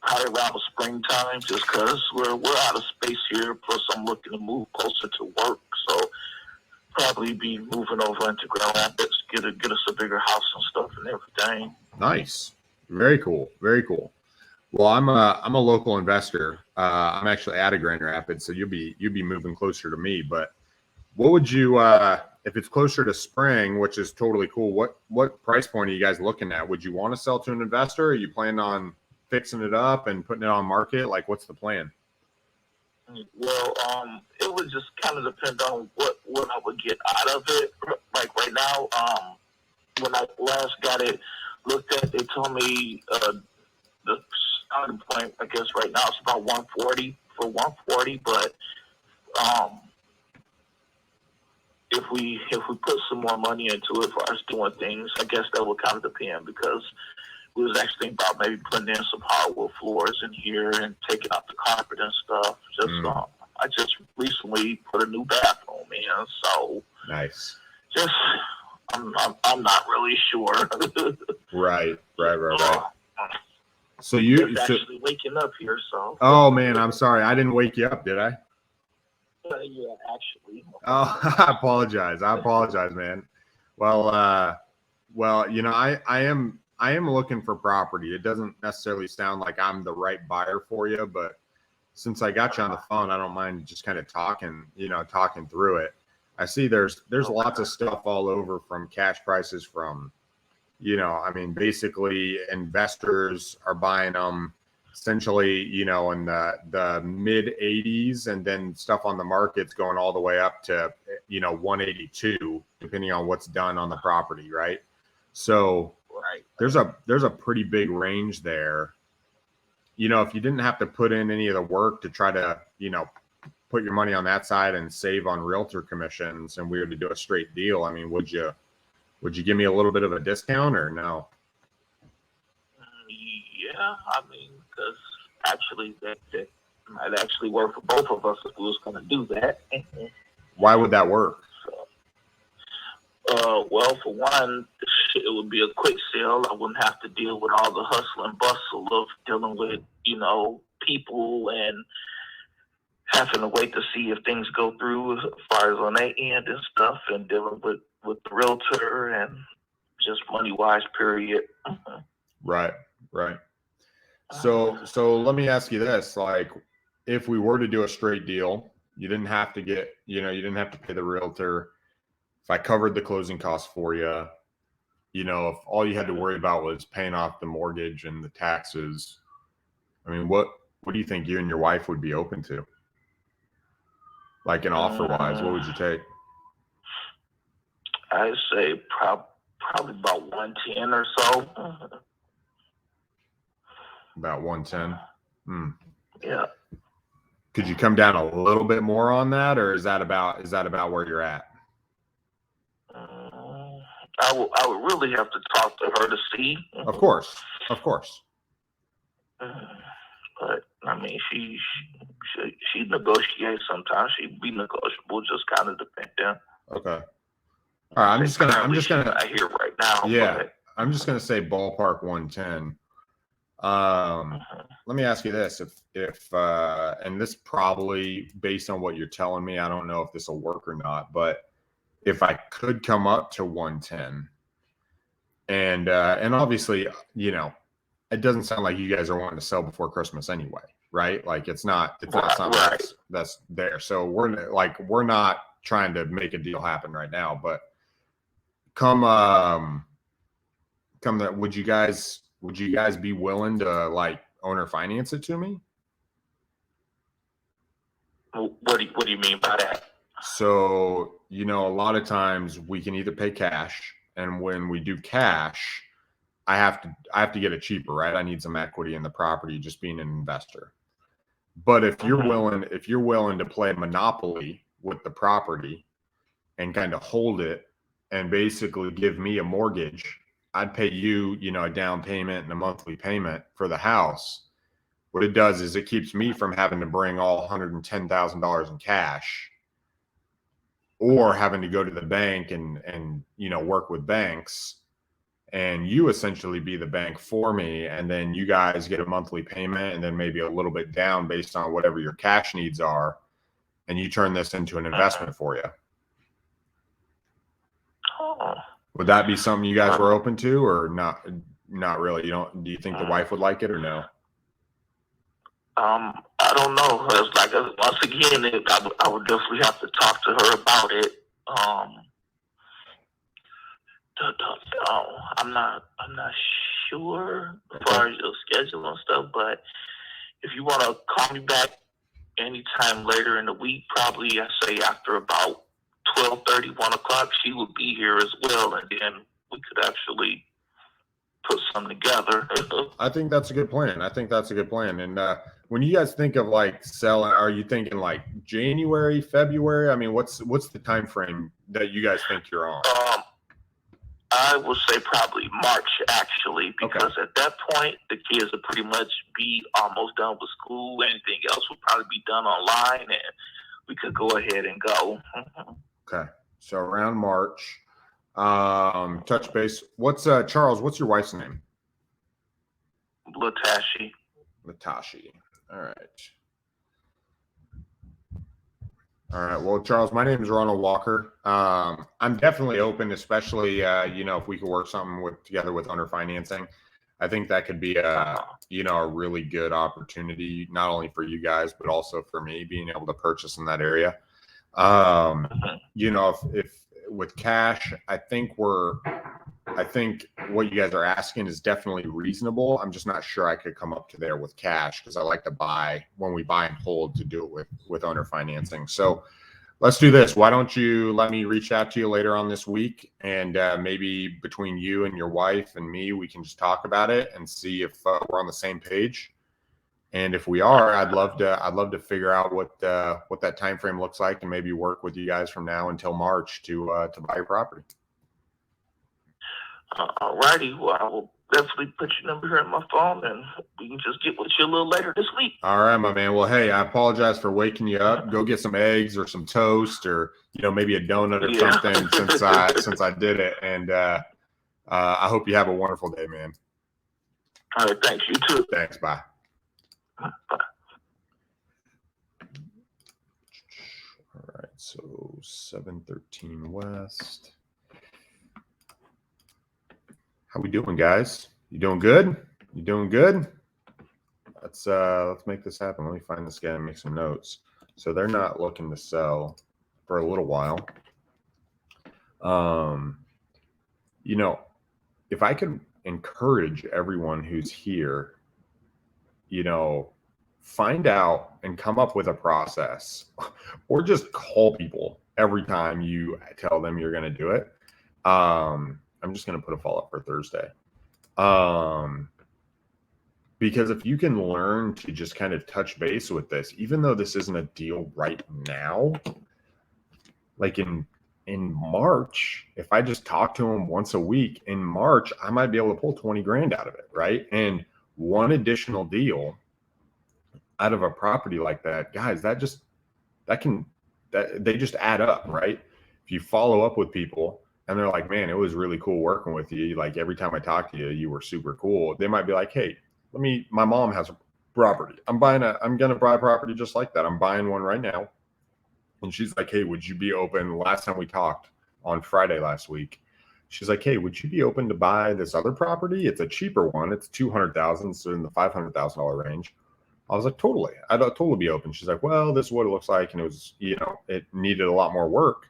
probably around the springtime, just because we're out of space here. Plus, I'm looking to move closer to work, so probably be moving over into Grand Rapids, get us a bigger house and stuff and everything. Nice, very cool, very cool. Well, I'm a local investor. I'm actually out of Grand Rapids, so you'll be moving closer to me. But what would you, if it's closer to spring, which is totally cool? What price point are you guys looking at? Would you want to sell to an investor? Or are you planning on fixing it up and putting it on market? Like, what's the plan? Well, it would just kind of depend on what I would get out of it. Like right now, when I last got it looked at, they told me the starting point, I guess right now it's about 140 for 140, but if we put some more money into it for us doing things, I guess that would kind of depend, because we was actually thinking about maybe putting in some hardwood floors in here and taking out the carpet and stuff. I just recently put a new bathroom in, so Nice. just I'm not really sure. Right. So you, Just so, actually waking up here, so. oh man, I'm sorry. I didn't wake you up, did I? Yeah, actually. Oh, I apologize. I apologize, man. Well, you know, I am looking for property. It doesn't necessarily sound like I'm the right buyer for you, but since I got you on the phone, I don't mind just kind of talking through it. I see there's lots of stuff all over, from cash prices, from, I mean, basically investors are buying them essentially, in the mid 80s, and then stuff on the market's going all the way up to, 182, depending on what's done on the property, right? So Right. there's a pretty big range there. If you didn't have to put in any of the work to try to, put your money on that side and save on realtor commissions, and we were to do a straight deal, I mean, would you give me a little bit of a discount or no? Yeah, I mean, because actually that might actually work for both of us if we was going to do that. Why would that work? Well, for one, it would be a quick sale. I wouldn't have to deal with all the hustle and bustle of dealing with, people and having to wait to see if things go through as far as on their end and stuff, and dealing with the realtor and just money wise, period. Right. So let me ask you this, like, if we were to do a straight deal, you didn't have to pay the realtor. If I covered the closing costs for you, if all you had to worry about was paying off the mortgage and the taxes, I mean, what do you think you and your wife would be open to? Like, an offer wise, what would you take? I'd say probably about 110 or so. About 110. Yeah. Could you come down a little bit more on that, or is that about where you're at? I would really have to talk to her to see. Of course. But I mean, she negotiates sometimes. She be negotiable, just kind of depending. Okay. All right. I'm just gonna. I hear right now. Yeah. But, I'm just gonna say ballpark 110. Let me ask you this: if and this probably based on what you're telling me, I don't know if this will work or not, but if I could come up to 110, and obviously, it doesn't sound like you guys are wanting to sell before Christmas anyway, right? Like, it's not something right. that's there. So we're not trying to make a deal happen right now, but come that, would you guys be willing to, like, owner finance it to me? What do you mean by that? So, a lot of times we can either pay cash, and when we do cash, I have to get it cheaper, right? I need some equity in the property, just being an investor. But if you're willing to play monopoly with the property and kind of hold it and basically give me a mortgage, I'd pay you, a down payment and a monthly payment for the house. What it does is it keeps me from having to bring all $110,000 in cash, or having to go to the bank and work with banks, and you essentially be the bank for me, and then you guys get a monthly payment and then maybe a little bit down based on whatever your cash needs are, and you turn this into an investment for you. Would that be something you guys were open to, or not really? Do you think the wife would like it, or no? I don't know. It's like, once again, I would definitely have to talk to her about it. I'm not sure as far as your schedule and stuff, but if you want to call me back anytime later in the week, probably I say after about 12:30, 1 o'clock, she would be here as well, and then we could actually put something together. I think that's a good plan. And when you guys think of, like, selling, are you thinking like January, February? I mean, what's the time frame that you guys think you're on? I would say probably March, actually, because at that point the kids will pretty much be almost done with school. Anything else would probably be done online, and we could go ahead and go. Okay, so around March. Touch base. Charles, what's your wife's name? Latashi. Latashi. All right. All right. Well, Charles, my name is Ronald Walker. I'm definitely open, especially, if we could work something together with owner financing. I think that could be a really good opportunity, not only for you guys, but also for me being able to purchase in that area. If with cash, I think what you guys are asking is definitely reasonable. I'm just not sure I could come up to there with cash because I like to buy when we buy and hold to do it with owner financing. So let's do this. Why don't you let me reach out to you later on this week, and maybe between you and your wife and me, we can just talk about it and see if we're on the same page. And if we are, I'd love to figure out what that time frame looks like, and maybe work with you guys from now until March to buy your property. All righty. Well, I will definitely put your number here on my phone, and we can just get with you a little later this week. All right, my man. Well, hey, I apologize for waking you up. Go get some eggs or some toast, or maybe a donut or something since I did it. And I hope you have a wonderful day, man. All right, thanks. You too. Thanks. Bye. Bye. All right, so 713 West. How we doing, guys? You doing good? You doing good? Let's make this happen. Let me find this guy and make some notes. So they're not looking to sell for a little while. If I could encourage everyone who's here, find out and come up with a process, or just call people every time you tell them you're going to do it. I'm just going to put a follow-up for Thursday. Because if you can learn to just kind of touch base with this, even though this isn't a deal right now, like in March, if I just talk to them once a week in March, I might be able to pull 20 grand out of it, right? And one additional deal out of a property like that, guys, they just add up, right? If you follow up with people and they're like, man, it was really cool working with you. Like every time I talked to you, you were super cool. They might be like, hey, my mom has a property. I'm going to buy a property just like that. I'm buying one right now. And she's like, hey, would you be open? Last time we talked on Friday last week, she's like, hey, would you be open to buy this other property? It's a cheaper one. It's $200,000, so in the $500,000 range. I was like, totally. I'd totally be open. She's like, well, this is what it looks like. And it was, it needed a lot more work,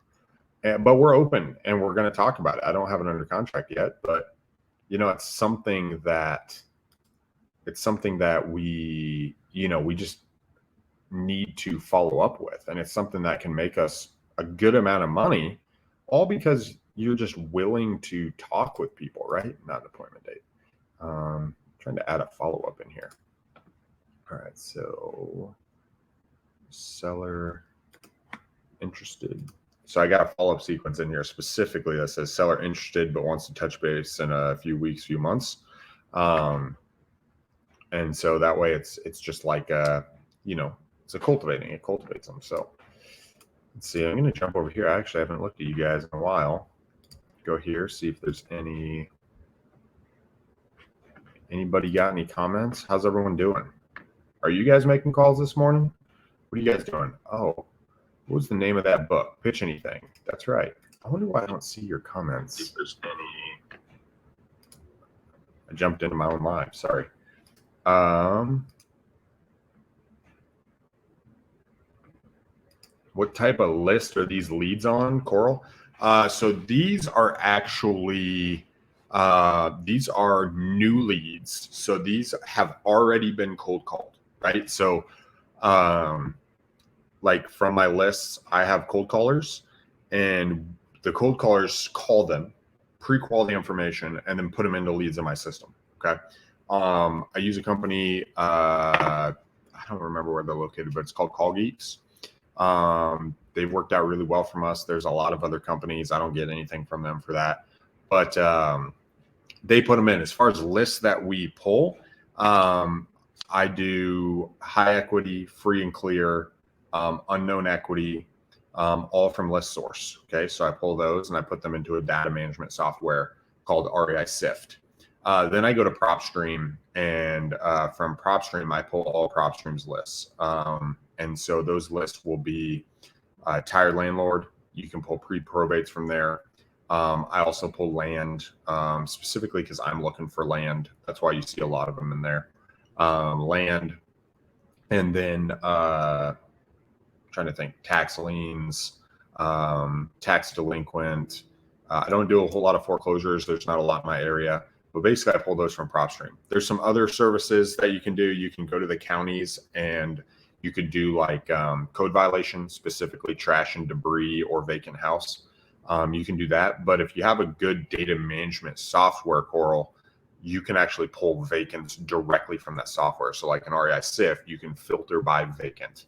but we're open and we're going to talk about it. I don't have it under contract yet, but it's something that we just need to follow up with. And it's something that can make us a good amount of money, all because you're just willing to talk with people, right? Not an appointment date. Trying to add a follow-up in here. All right, so seller interested. So I got a follow-up sequence in here specifically that says seller interested but wants to touch base in a few weeks, few months. And so that way it's just like it's a cultivating. It cultivates them. So let's see. I'm going to jump over here. I actually haven't looked at you guys in a while. Go here, see if there's anybody got any comments. How's everyone doing? Are you guys making calls this morning? What are you guys doing? Oh, what was the name of that book? Pitch Anything. That's right. I wonder why I don't see your comments. If there's any. I jumped into my own live. Sorry. What type of list are these leads on, Coral? So these are actually these are new leads. So these have already been cold called, right? So like from my lists, I have cold callers, and the cold callers call them, pre-qual the information, and then put them into leads in my system. Okay. I use a company. I don't remember where they're located, but it's called Call Geeks. They've worked out really well from us. There's a lot of other companies. I don't get anything from them for that, but they put them in. As far as lists that we pull, I do high equity, free and clear, unknown equity, all from List Source. Okay, so I pull those and I put them into a data management software called REI Sift. Then I go to PropStream, and from PropStream, I pull all PropStream's lists. And so those lists will be tired landlord. You can pull pre-probates from there. I also pull land, specifically because I'm looking for land. That's why you see a lot of them in there. Land, and then trying to think, tax liens, tax delinquent. I don't do a whole lot of foreclosures. There's not a lot in my area, but basically I pull those from PropStream. There's some other services that you can do. You can go to the counties and you could do like code violations, specifically trash and debris or vacant house. You can do that. But if you have a good data management software, Coral, you can actually pull vacants directly from that software. So like an REI SIF, you can filter by vacant.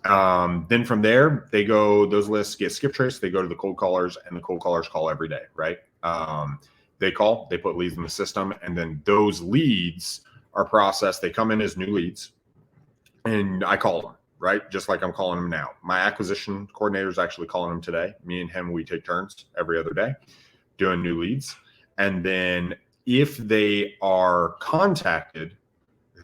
Then from there, those lists get skip traced. They go to the cold callers, and the cold callers call every day, right? They call, they put leads in the system, and then those leads are processed. They come in as new leads, and I call them, right? Just like I'm calling them now. My acquisition coordinator is actually calling them today. Me and him, we take turns every other day doing new leads. And then if they are contacted,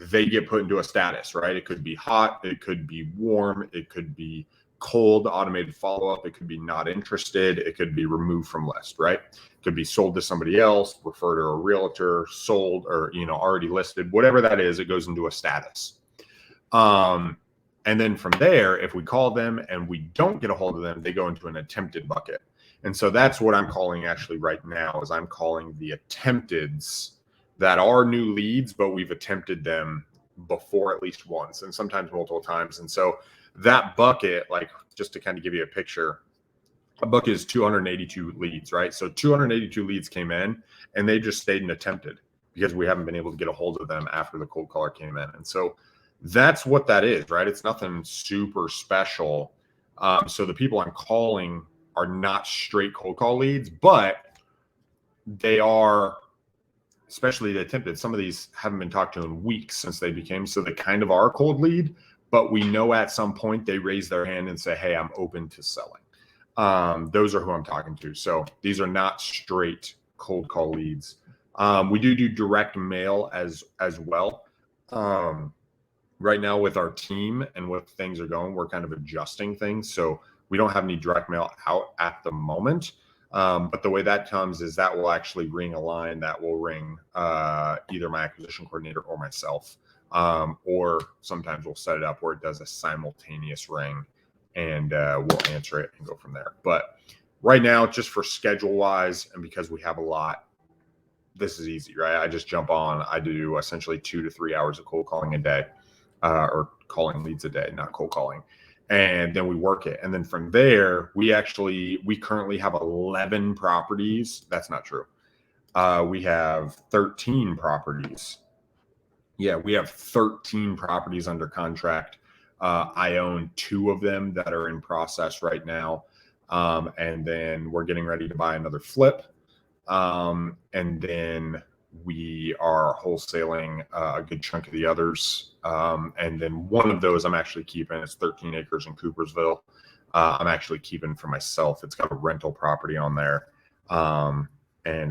they get put into a status, right? It could be hot, it could be warm, it could be cold, automated follow-up, it could be not interested, it could be removed from list, right? It could be sold to somebody else, referred to a realtor, sold, or already listed, whatever that is, it goes into a status. And then from there, if we call them and we don't get a hold of them, they go into an attempted bucket. And so that's what I'm calling actually right now, is I'm calling the attempteds that are new leads, but we've attempted them before at least once and sometimes multiple times. And so that bucket, like just to kind of give you a picture, a bucket is 282 leads, right? So 282 leads came in and they just stayed and attempted because we haven't been able to get a hold of them after the cold caller came in. And so that's what that is, right? It's nothing super special. So the people I'm calling are not straight cold call leads, but they are, especially the attempted. Some of these haven't been talked to in weeks since they became, so they kind of are a cold lead, but we know at some point they raise their hand and say, hey, I'm open to selling. Those are who I'm talking to. So these are not straight cold call leads. We do direct mail as well. Right now with our team and what things are going, we're kind of adjusting things. So we don't have any direct mail out at the moment. But the way that comes is that will actually ring a line that will ring either my acquisition coordinator or myself. Or sometimes we'll set it up where it does a simultaneous ring and we'll answer it and go from there. But right now, just for schedule wise, and because we have a lot, this is easy, right? I just jump on. I do essentially 2 to 3 hours of cold calling a day, or calling leads a day, not cold calling. And then we work it. And then from there, we currently have 11 properties. That's not true. We have 13 properties. Yeah, we have 13 properties under contract. I own 2 of them that are in process right now. And then we're getting ready to buy another flip. And then we are wholesaling a good chunk of the others. And then one of those I'm actually keeping. It's 13 acres in Coopersville. I'm actually keeping for myself. It's got a rental property on there. And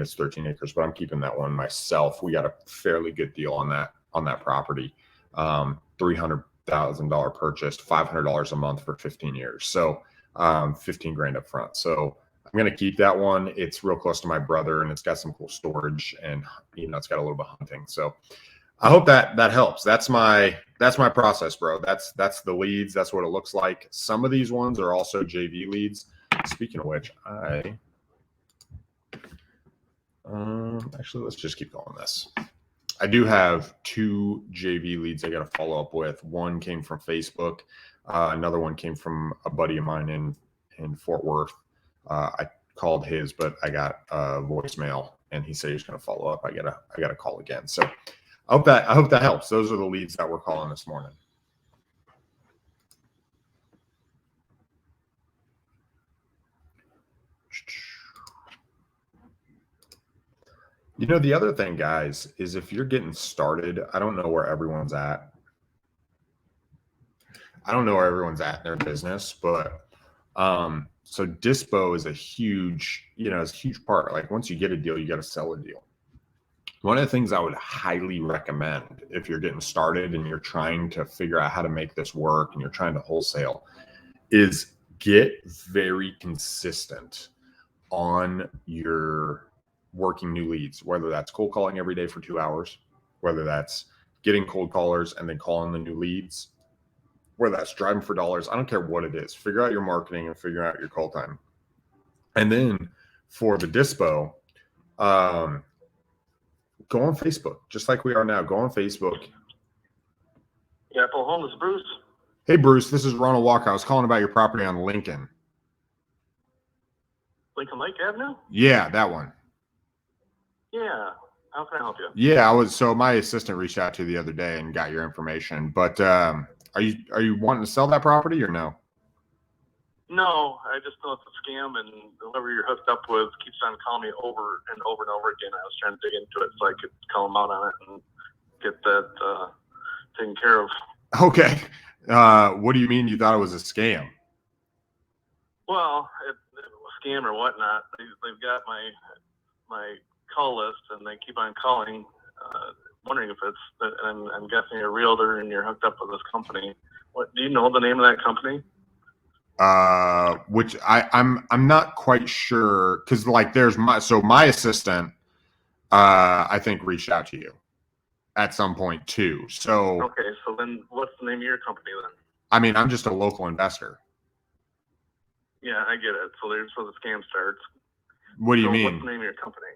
it's 13 acres, but I'm keeping that one myself. We got a fairly good deal on that property. $300,000 purchased, $500 a month for 15 years. So 15 grand up front. So I'm going to keep that one. It's real close to my brother and it's got some cool storage and, it's got a little bit of hunting. So I hope that helps. That's my process, bro. That's the leads. That's what it looks like. Some of these ones are also JV leads. Speaking of which, actually, let's just keep going this. I do have 2 JV leads I got to follow up with. One came from Facebook. Another one came from a buddy of mine in Fort Worth. I called his, but I got a voicemail and he said he's going to follow up. I gotta call again. So I hope that helps. Those are the leads that we're calling this morning. The other thing, guys, is if you're getting started, I don't know where everyone's at. I don't know where everyone's at in their business, but so dispo is a huge, it's a huge part. Like once you get a deal, you got to sell a deal. One of the things I would highly recommend if you're getting started and you're trying to figure out how to make this work and you're trying to wholesale is get very consistent on your working new leads, whether that's cold calling every day for 2 hours, whether that's getting cold callers and then calling the new leads, whether that's driving for dollars. I don't care what it is. Figure out your marketing and figure out your call time. And then for the dispo, go on Facebook, just like we are now. Go on Facebook. Yeah, home is Bruce. Hey, Bruce, this is Ronald Walker. I was calling about your property on Lincoln. Lincoln Lake Avenue? Yeah, that one. Yeah. How can I help you? Yeah, so my assistant reached out to you the other day and got your information. But are you wanting to sell that property or no? No, I just know it's a scam, and whoever you're hooked up with keeps on calling me over and over and over again. I was trying to dig into it so I could call them out on it and get that taken care of. Okay. What do you mean you thought it was a scam? Well, it was a scam or whatnot. They've got my call list, and they keep on calling, wondering if it's. And I'm guessing you're a realtor and you're hooked up with this company. What do you know the name of that company? Which I'm not quite sure, because like there's my assistant I think reached out to you at some point too. So Okay, so then what's the name of your company then? I mean, I'm just a local investor. Yeah, I get it. So there's where the scam starts. What do you mean? What's the name of your company?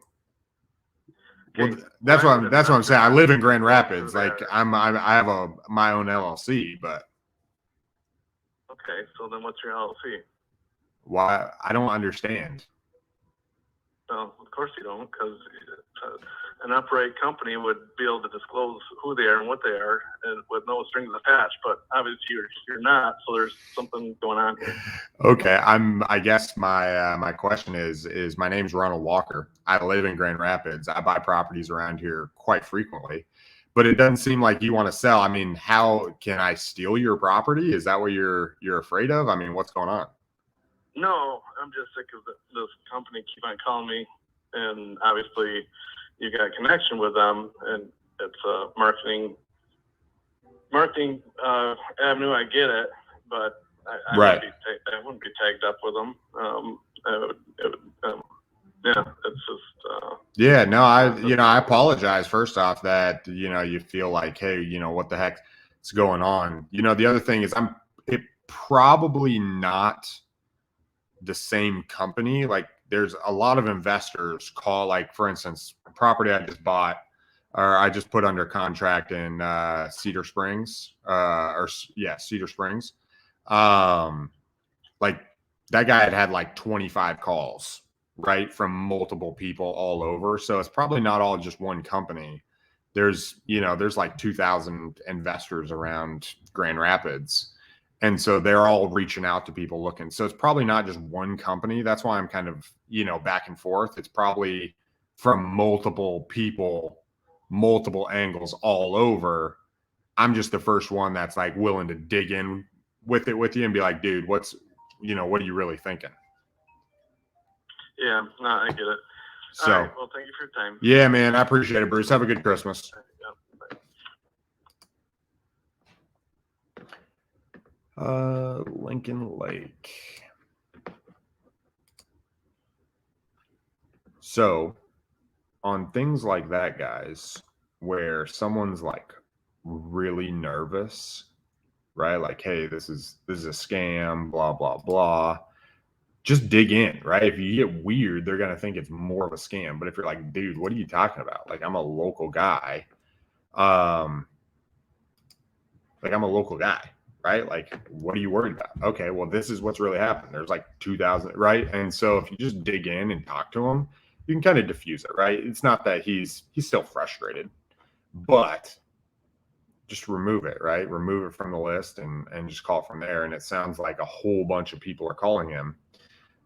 Well, Okay, that's what I'm saying. I live in Grand Rapids. Through Like that. I have my own LLC, but Okay, so then what's your LLC? why? I don't understand. Well, of course you don't, because an upright company would be able to disclose who they are and what they are, and with no strings attached. But obviously you're not, so there's something going on here. Okay, I guess my question is my name's Ronald Walker. I live in Grand Rapids. I buy properties around here quite frequently, but it doesn't seem like you want to sell. I mean, how can I steal your property? Is that what you're afraid of? I mean, what's going on? No, I'm just sick of this company keep on calling me, and obviously you got a connection with them, and it's a marketing avenue. I get it, but I Right. wouldn't be tagged up with them. Yeah, it's just. Yeah, no, I apologize first off that, you feel like, hey, what the heck is going on? The other thing is it probably not the same company. Like there's a lot of investors call, like, for instance, a property I just bought or I just put under contract in Cedar Springs, Cedar Springs. Like that guy had like 25 calls, right, from multiple people all over. So it's probably not all just one company. There's like 2,000 investors around Grand Rapids. And so they're all reaching out to people looking. So it's probably not just one company. That's why I'm kind of, back and forth. It's probably from multiple people, multiple angles all over. I'm just the first one that's like willing to dig in with you and be like, dude, what are you really thinking? Yeah, no, I get it. So, all right, well, thank you for your time. Yeah, man, I appreciate it, Bruce. Have a good Christmas. Lincoln Lake. So on things like that, guys, where someone's like really nervous, right? Like, hey, this is a scam, blah, blah, blah. Just dig in, right? If you get weird, they're going to think it's more of a scam. But if you're like, dude, what are you talking about? Like, I'm a local guy. Right? Like, what are you worried about? Okay, well, this is what's really happened. There's like 2,000, right? And so if you just dig in and talk to him, you can kind of diffuse it, right? It's not that he's still frustrated, but just remove it, right? Remove it from the list and just call it from there. And it sounds like a whole bunch of people are calling him.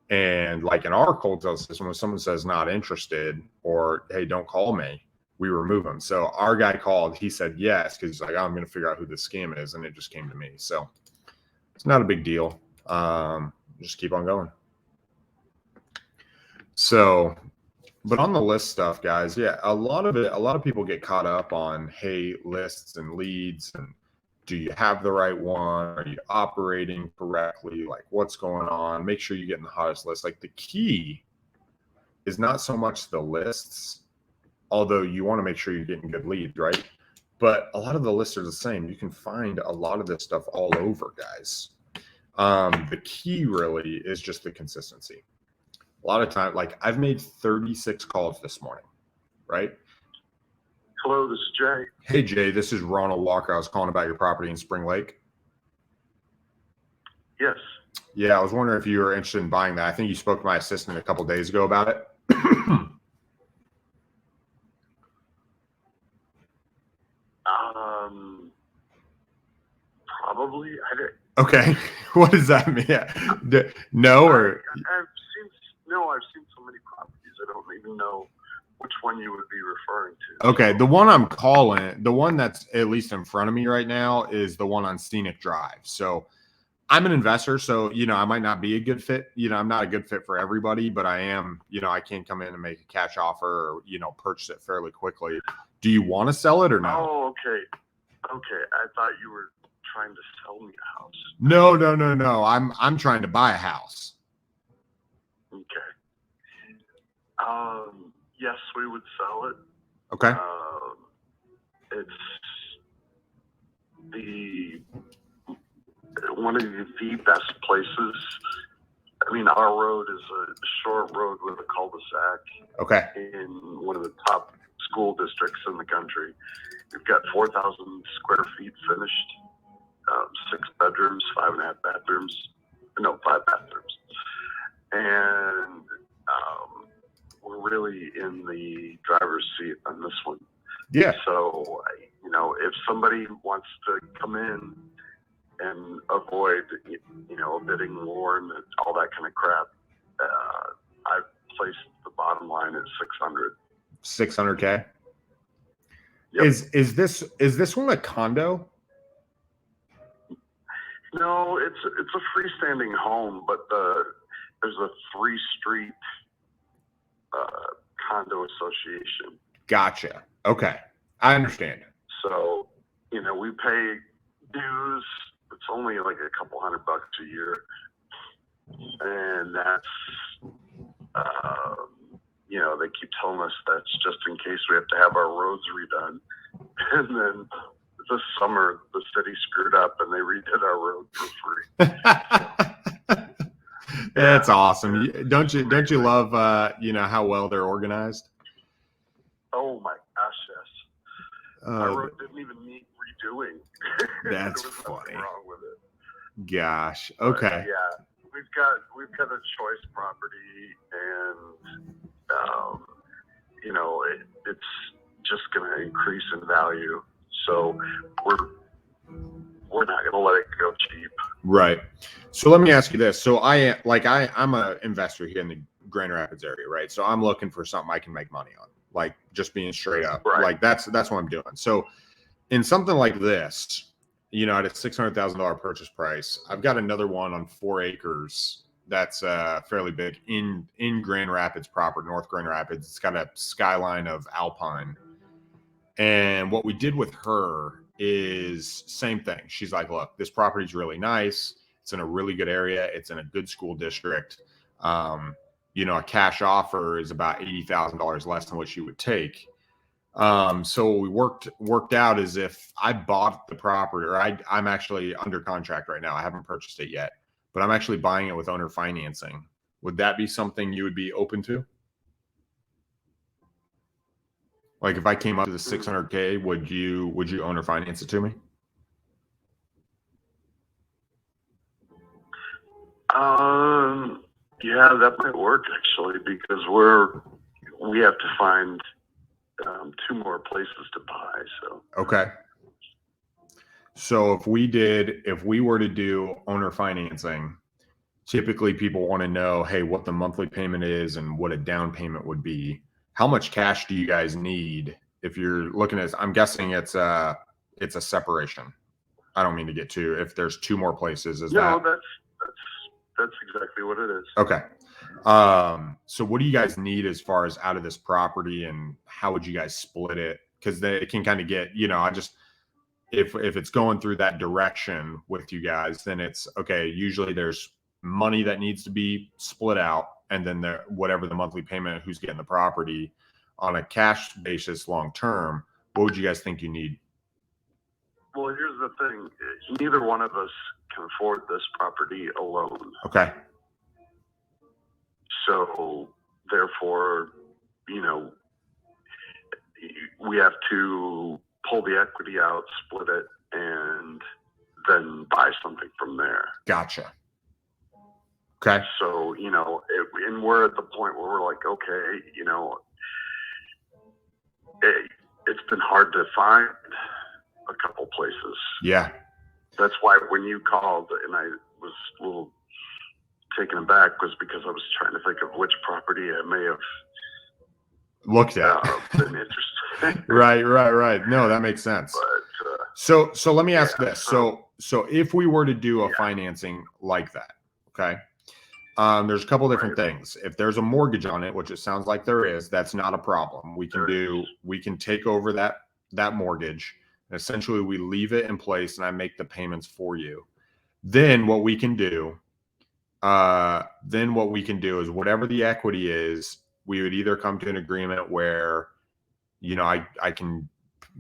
And like in our cold sales system, when someone says not interested or, hey, don't call me, we remove them. So our guy called, he said yes, because he's like, I'm going to figure out who this scam is. And it just came to me. So it's not a big deal. Just keep on going. So But on the list stuff, guys, yeah, a lot of people get caught up on, hey, lists and leads, and do you have the right one? Are you operating correctly? Like, what's going on? Make sure you get in the hottest list. Like, the key is not so much the lists, although you want to make sure you're getting good leads, right? But a lot of the lists are the same. You can find a lot of this stuff all over, guys. The key really is just the consistency. A lot of time, like I've made 36 calls this morning, right? Hello, this is Jay. Hey, Jay, this is Ronald Walker. I was calling about your property in Spring Lake. Yes. Yeah, I was wondering if you were interested in buying that. I think you spoke to my assistant a couple days ago about it. Probably. Okay. What does that mean? No, or I've seen so many properties. I don't even know which one you would be referring to. okay. The one I'm calling, the one that's at least in front of me right now, is the one on Scenic Drive. So I'm an investor, so I might not be a good fit. I'm not a good fit for everybody, but I am. I can come in and make a cash offer, or purchase it fairly quickly. Do you want to sell it or no? Oh, okay. I thought you were trying to sell me a house. No. I'm trying to buy a house. Okay. Yes, we would sell it. Okay. It's one of the best places. I mean, our road is a short road with a cul-de-sac. Okay. In one of the top school districts in the country. We've got 4,000 square feet finished, 6 bedrooms, 5.5 bathrooms. No, 5 bathrooms. And we're really in the driver's seat on this one. Yeah. So, if somebody wants to come in and avoid, bidding war and all that kind of crap, I've placed the bottom line at 600. 600K. Yep. Is this one a condo? No, it's a freestanding home, but there's a 3-street condo association. Gotcha. Okay, I understand. So, we pay dues. It's only like a couple $100 a year, and that's they keep telling us that's just in case we have to have our roads redone. And then this summer, the city screwed up and they redid our road for free. That's awesome. Don't you love how well they're organized? Oh my gosh, yes. Our road didn't even need redoing. That's there was funny. nothing wrong with it. Gosh. Okay. But, yeah, we've got a choice property, and it's just going to increase in value. So we're not going to let it go cheap. Right. So let me ask you this. So I'm an investor here in the Grand Rapids area, right? So I'm looking for something I can make money on, like just being straight up. Right. Like that's what I'm doing. So in something like this, at a $600,000 purchase price, I've got another one on 4 acres that's fairly big in Grand Rapids proper, North Grand Rapids. It's got a skyline of Alpine. And what we did with her is same thing. She's like, look, this property's really nice. It's in a really good area. It's in a good school district. A cash offer is about $80,000 less than what she would take. So what we worked out is if I bought the property, or I'm actually under contract right now. I haven't purchased it yet, but I'm actually buying it with owner financing. Would that be something you would be open to? Like if I came up to the 600K, would you owner finance it to me? Yeah, that might work actually, because we have to find 2 more places to buy. So okay. So if we were to do owner financing, typically people want to know, hey, what the monthly payment is and what a down payment would be. How much cash do you guys need if you're looking at? I'm guessing it's a separation. I don't mean to get too. If there's 2 more places, that's exactly what it is. Okay. So what do you guys need as far as out of this property, and how would you guys split it? Because it can kind of get, I just, if it's going through that direction with you guys, then it's okay. Usually there's money that needs to be split out, and then whatever the monthly payment, who's getting the property on a cash basis long term. What would you guys think you need? Well, here's the thing. Neither one of us can afford this property alone. Okay. So therefore, we have to pull the equity out, split it, and then buy something from there. Gotcha. Okay. So, and we're at the point where we're like, okay, it's been hard to find a couple places. Yeah. That's why when you called and I was a little taken aback, was because I was trying to think of which property I may have looked at. Been interested. Right. No, that makes sense. But, so let me ask this. So if we were to do a financing like that, okay, there's a couple different things. If there's a mortgage on it, which it sounds like there is, that's not a problem. We can take over that mortgage. And essentially we leave it in place and I make the payments for you. Then what we can do is whatever the equity is, we would either come to an agreement where, I can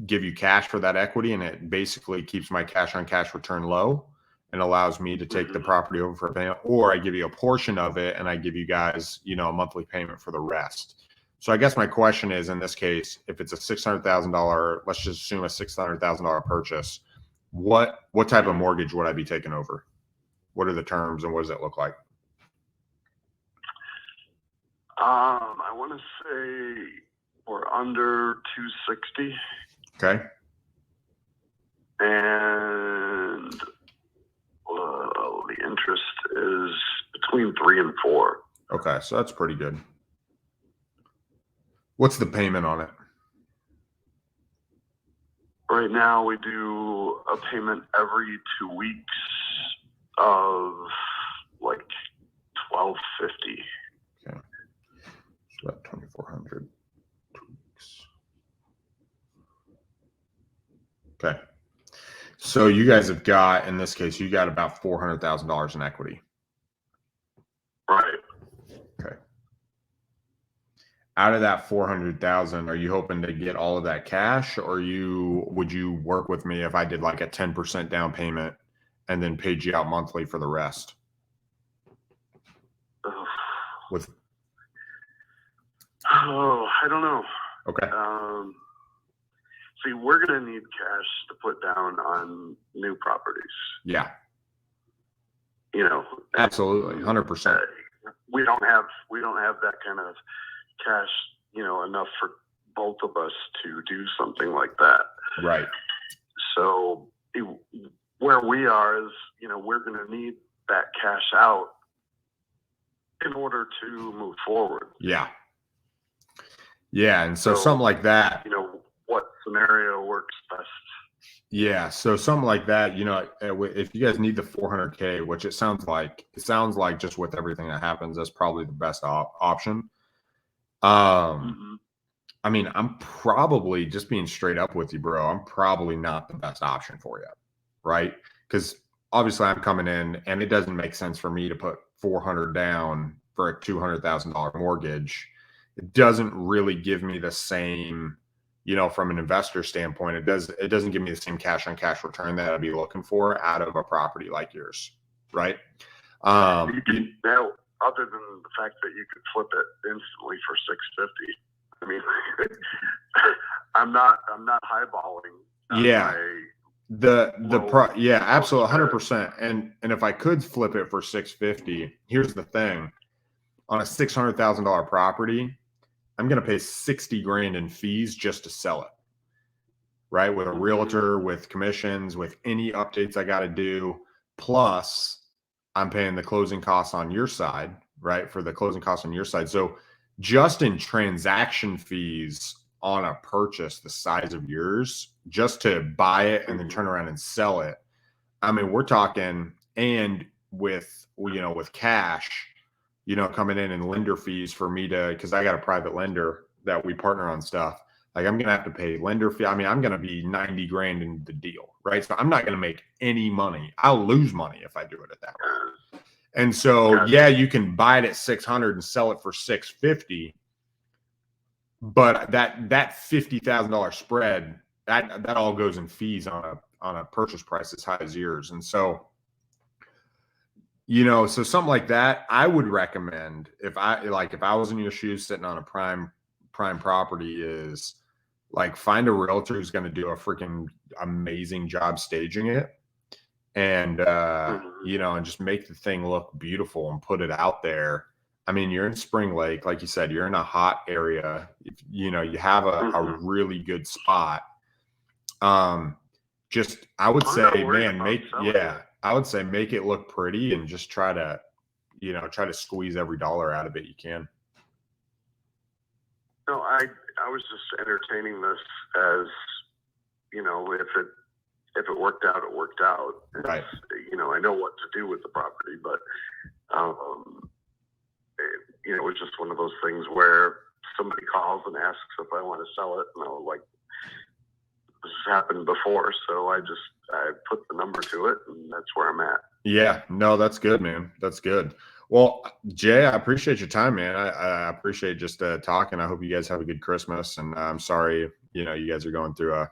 give you cash for that equity, and it basically keeps my cash on cash return low and allows me to take the property over for a payment, or I give you a portion of it and I give you guys, a monthly payment for the rest. So I guess my question is, in this case, if it's a $600,000, let's just assume a $600,000 purchase, what type of mortgage would I be taking over? What are the terms and what does it look like? I want to say we're under 260. Okay. And the interest is between 3 and 4. Okay, so that's pretty good. What's the payment on it? Right now, we do a payment every 2 weeks of like $1,250. Okay, so about $2,400. 2 weeks. Okay, so you guys have got, in this case, you got about $400,000 in equity. Right. Okay. Out of that 400,000, are you hoping to get all of that cash, or would you work with me if I did like a 10% down payment and then paid you out monthly for the rest? I don't know. Okay. See, we're gonna need cash to put down on new properties. Yeah. Absolutely, 100%. We don't have that kind of cash, enough for both of us to do something like that. Right. So where we are is, we're going to need that cash out in order to move forward. Yeah. Yeah. And so something like that, what scenario works best? Yeah. So something like that, if you guys need the 400K, which it sounds like just with everything that happens, that's probably the best option. I mean, I'm probably, just being straight up with you, bro, I'm probably not the best option for you, right? Because obviously I'm coming in and it doesn't make sense for me to put 400 down for a $200,000 mortgage. It doesn't really give me the same, from an investor standpoint, it doesn't give me the same cash on cash return that I'd be looking for out of a property like yours, right? Now, other than the fact that you could flip it instantly for $650. I mean, I'm not highballing. Yeah. Absolutely, 100%. And if I could flip it for $650, here's the thing: on a $600,000 property, I'm going to pay $60,000 in fees just to sell it, right? With a realtor, with commissions, with any updates I got to do, plus I'm paying the closing costs on your side, right? For the closing costs on your side. So just in transaction fees on a purchase the size of yours, just to buy it and then turn around and sell it, I mean, we're talking, and with cash, coming in and lender fees for me because I got a private lender that we partner on stuff. Like I'm going to have to pay lender fee. I mean, I'm going to be 90 grand in the deal, right? So I'm not going to make any money. I'll lose money if I do it at that rate. And so, yeah, you can buy it at 600 and sell it for 650. But that $50,000 spread, that all goes in fees on a purchase price as high as yours. And so, so something like that, I would recommend if I was in your shoes sitting on a prime property is like find a realtor who's going to do a freaking amazing job staging it and and just make the thing look beautiful and put it out there. I mean, you're in Spring Lake, like you said, you're in a hot area. You have a really good spot. I would say, man, I would say make it look pretty and just try to squeeze every dollar out of it you can. No, I was just entertaining this as, if it worked out, it worked out. Right. I know what to do with the property, but, it was just one of those things where somebody calls and asks if I want to sell it. And I was like, this has happened before. So I put the number to it and that's where I'm at. Yeah, no, that's good, man. That's good. Well, Jay, I appreciate your time, man. I appreciate just talking. I hope you guys have a good Christmas, and I'm sorry, you guys are going through a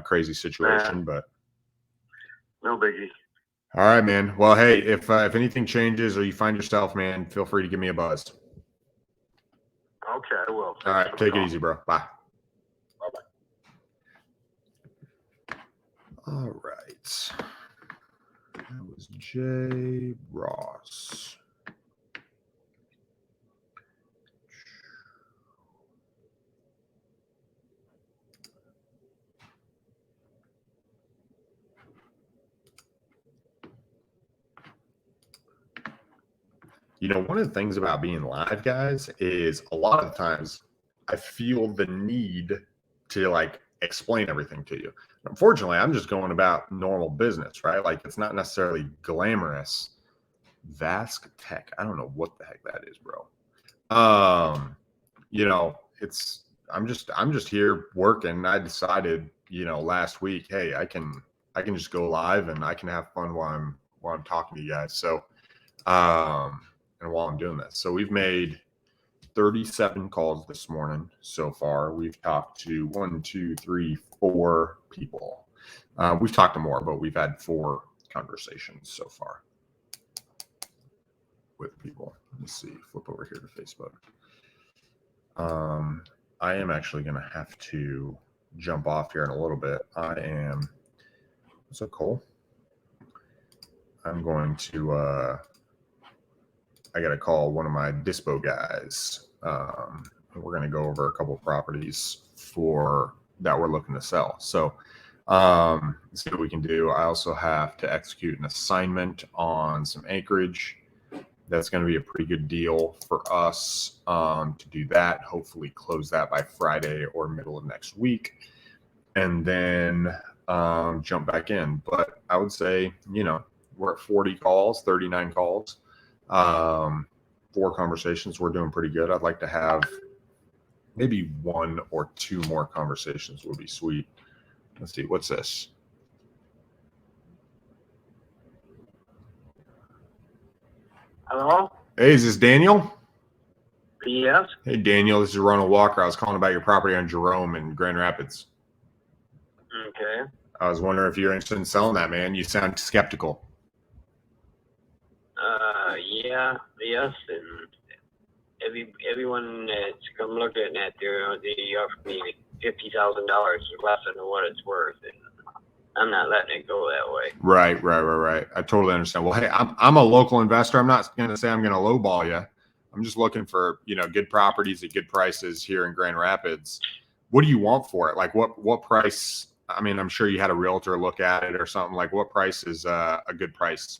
crazy situation, but no biggie. All right, man. Well, hey, if anything changes or you find yourself, man, feel free to give me a buzz. Okay, I will. All right, take it easy, bro. Bye. Bye-bye. All right. That was Jay Ross. One of the things about being live, guys, is a lot of the times I feel the need to explain everything to you. Unfortunately, I'm just going about normal business, right? Like it's not necessarily glamorous. Vask Tech. I don't know what the heck that is, bro. I'm just here working. I decided, last week, hey, I can just go live and I can have fun while I'm talking to you guys. So, and while I'm doing this. So we've made 37 calls this morning so far. We've talked to 4 people. We've talked to more, but we've had 4 conversations so far with people. Let me see. Flip over here to Facebook. I am actually going to have to jump off here in a little bit. What's up, Cole? I'm going to I got to call one of my dispo guys. We're going to go over a couple of properties that we're looking to sell. So let's see what we can do. I also have to execute an assignment on some acreage. That's going to be a pretty good deal for us to do that. Hopefully close that by Friday or middle of next week. And then jump back in. But I would say, we're at 40 calls, 39 calls. 4 conversations. We're doing pretty good. I'd like to have maybe 1 or 2 more conversations would be sweet. Let's see. What's this? Hello? Hey, is this Daniel? Yes. Hey, Daniel, this is Ronald Walker. I was calling about your property on Jerome in Grand Rapids. Okay. I was wondering if you're interested in selling that, man. You sound skeptical. Yeah, yes, and everyone that's come looking at they offered me $50,000 less than what it's worth, and I'm not letting it go that way. Right. I totally understand. Well, hey, I'm a local investor. I'm not going to say I'm going to lowball you. I'm just looking for good properties at good prices here in Grand Rapids. What do you want for it? Like what price? I mean, I'm sure you had a realtor look at it or something. Like what price is a good price?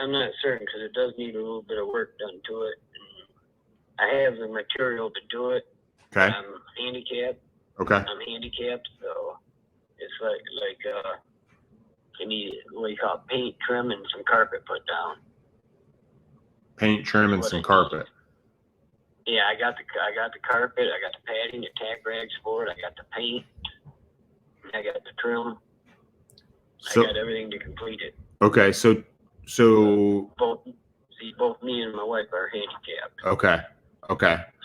I'm not certain because it does need a little bit of work done to it. And I have the material to do it. Okay. I'm handicapped. Okay. I'm handicapped, so it's like I need what do you call it, paint, trim, and some carpet put down. Paint, trim, and some carpet. Yeah, I got the carpet, I got the padding, the tack rags for it, I got the paint, I got the trim. So, I got everything to complete it. okay, so Both me and my wife are handicapped. okay.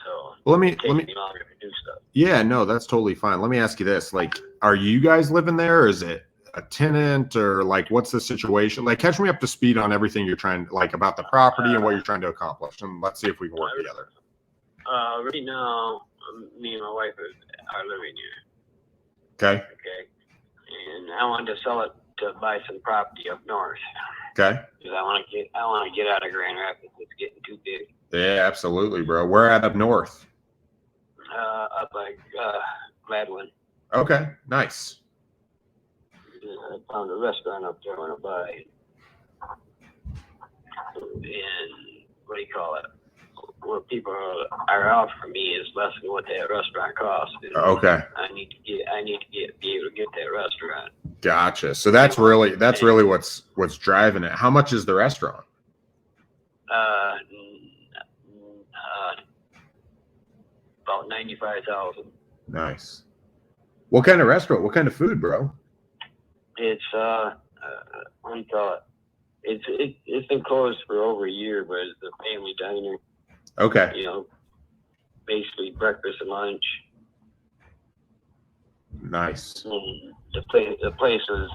So Well, let it takes me me longer to do stuff. Yeah, no, that's totally fine. Let me ask you this. Like, are you guys living there? Or is it a tenant, or like what's the situation? Like, catch me up to speed on everything you're trying, like about the property and what you're trying to accomplish, and let's see if we can work together. Right now, me and my wife are living here. Okay. Okay. And I wanted to sell it to buy some property up north. Okay. Because I want to get out of Grand Rapids. It's getting too big. Yeah, absolutely, bro. Where at up north? Up like Gladwin. Okay, nice. I found a restaurant up there I want to buy. And what do you call it? What people are offering me is less than what that restaurant costs. Okay. I need to be able to get that restaurant. Gotcha. So that's really what's driving it. How much is the restaurant? About 95,000. Nice. What kind of restaurant? What kind of food, bro? It's what do you call it? It's been closed for over a year, but it's a family diner. Okay. You know, basically breakfast and lunch. Nice. And the place is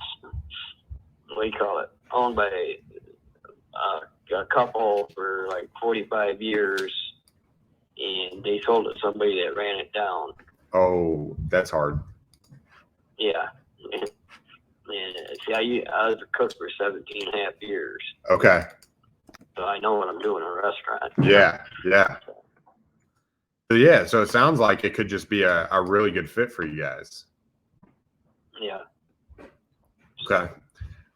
what do you call it? Owned by a couple for like 45 years, and they sold it to somebody that ran it down. Oh, that's hard. Yeah. And see, I was a cook for 17 and a half years. Okay. So I know what I'm doing in a restaurant. Yeah. So yeah, so it sounds like it could just be a really good fit for you guys. Yeah. Okay.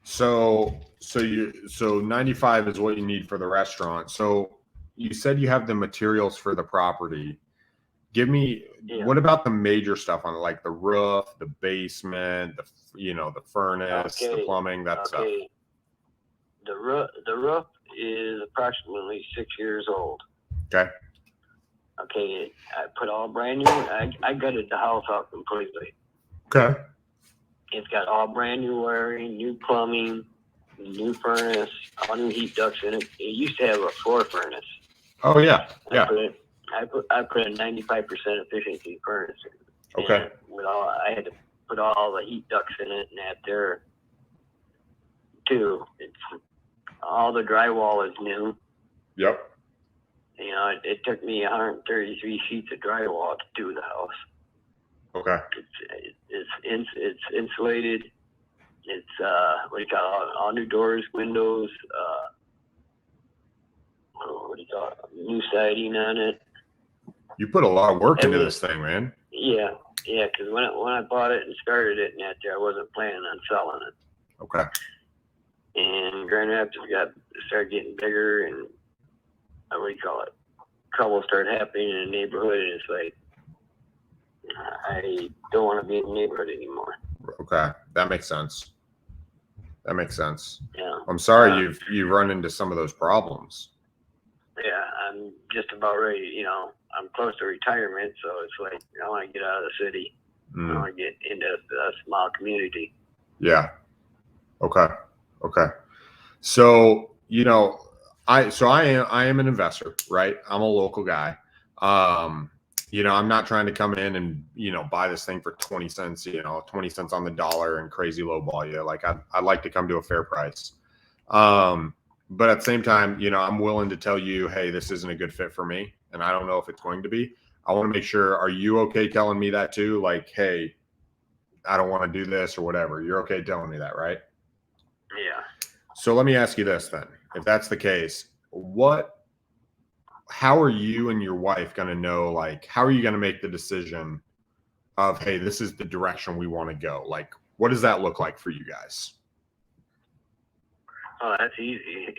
So 95 is what you need for the restaurant. So you said you have the materials for the property. Give me what about the major stuff on it, like the roof, the basement, the furnace, the plumbing, that stuff. The roof is approximately 6 years old. Okay. Okay, I put all brand new. I gutted the house out completely. Okay. It's got all brand new wiring, new plumbing, new furnace, all new heat ducts in it. It used to have a floor furnace. Oh yeah. I put a 95% efficiency furnace in. Okay. I had to put all the heat ducts in it and that there too. It's all the drywall is new. Yep. You know, it took me 133 sheets of drywall to do the house. Okay. It's insulated. It's what do you call it? All new doors, windows. What do you call it? New siding on it. You put a lot of work into this thing, man. Yeah. Because when I bought it and started it, and that I wasn't planning on selling it. Okay. And Grand Rapids started getting bigger, and what do you call it? Trouble started happening in the neighborhood, and it's like I don't want to be in the neighborhood anymore. Okay, that makes sense. Yeah. I'm sorry you've run into some of those problems. Yeah, I'm just about ready. You know, I'm close to retirement, so it's like I want to get out of the city. I want to get into a small community. Yeah. Okay. So I am an investor, right? I'm a local guy. I'm not trying to come in and buy this thing for 20 cents, 20 cents on the dollar and crazy low ball you. Like I'd like to come to a fair price. But at the same time, I'm willing to tell you, hey, this isn't a good fit for me, and I don't know if it's going to be. I want to make sure, are you okay telling me that too? Like, hey, I don't want to do this or whatever. You're okay telling me that, right? Yeah. So let me ask you this then. If that's the case, how are you and your wife going to know, like, how are you going to make the decision of, hey, this is the direction we want to go? Like, what does that look like for you guys? Oh, that's easy.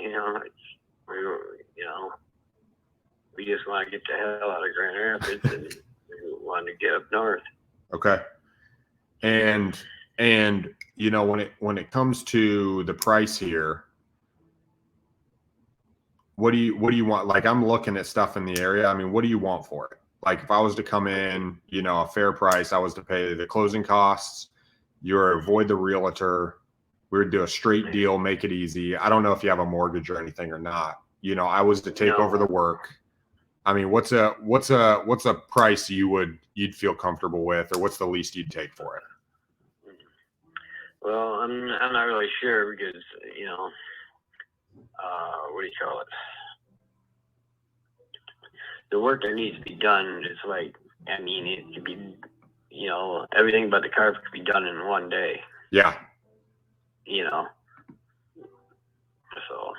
We just want to get the hell out of Grand Rapids and we want to get up north. Okay. And And you know, when it comes to the price here, what do you want? Like, I'm looking at stuff in the area. I mean, what do you want for it? Like, if I was to come in, you know, a fair price, I was to pay the closing costs, you're avoid the realtor, we would do a straight deal, make it easy. I don't know if you have a mortgage or anything or not. You know, I was to take over the work. I mean, what's a price you'd feel comfortable with, or what's the least you'd take for it? Well, I'm not really sure because, you know, what do you call it? The work that needs to be done is like, I mean, it could be, you know, everything but the carpet could be done in one day. Yeah. You know. So.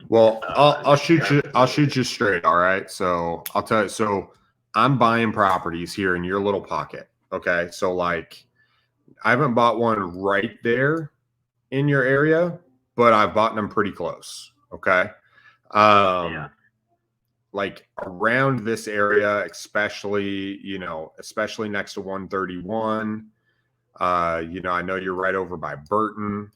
Well, I'll shoot you straight. All right. So I'll tell you. So I'm buying properties here in your little pocket. Okay. So like, I haven't bought one right there in your area, but I've bought them pretty close. Okay. Yeah. Like around this area, especially, you know, especially next to 131. You know, I know you're right over by Burton.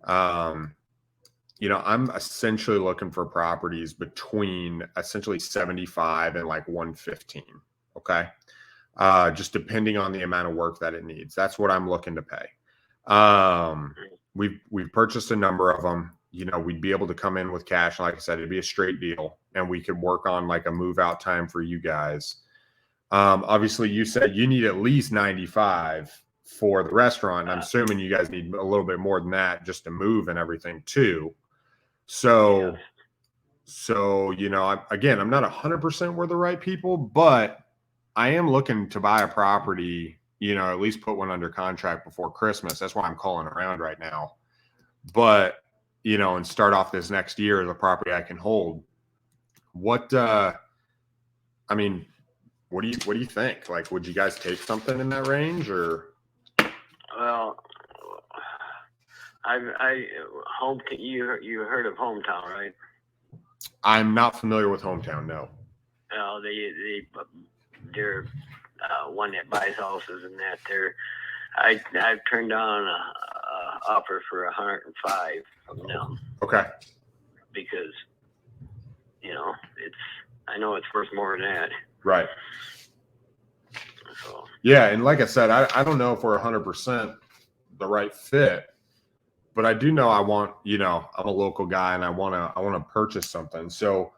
You know, I'm essentially looking for properties between essentially 75 and like 115. Okay. Just depending on the amount of work that it needs. That's what I'm looking to pay. We've purchased a number of them. You know, we'd be able to come in with cash. Like I said, it'd be a straight deal, and we could work on like a move out time for you guys. Obviously, you said you need at least 95 for the restaurant. I'm assuming you guys need a little bit more than that just to move and everything too. So, you know, I'm not 100% we're the right people, but I am looking to buy a property, you know, at least put one under contract before Christmas. That's why I'm calling around right now. But, you know, and start off this next year as a property I can hold. What do you think? Like, would you guys take something in that range, or? Well, you heard of Hometown, right? I'm not familiar with Hometown. No. They're one that buys houses and that. I've turned down a offer for 105 from them. Okay. Because, you know, I know it's worth more than that. Right. So. Yeah, and like I said, I don't know if we're 100% the right fit, but I do know I'm a local guy and I want to purchase something. So,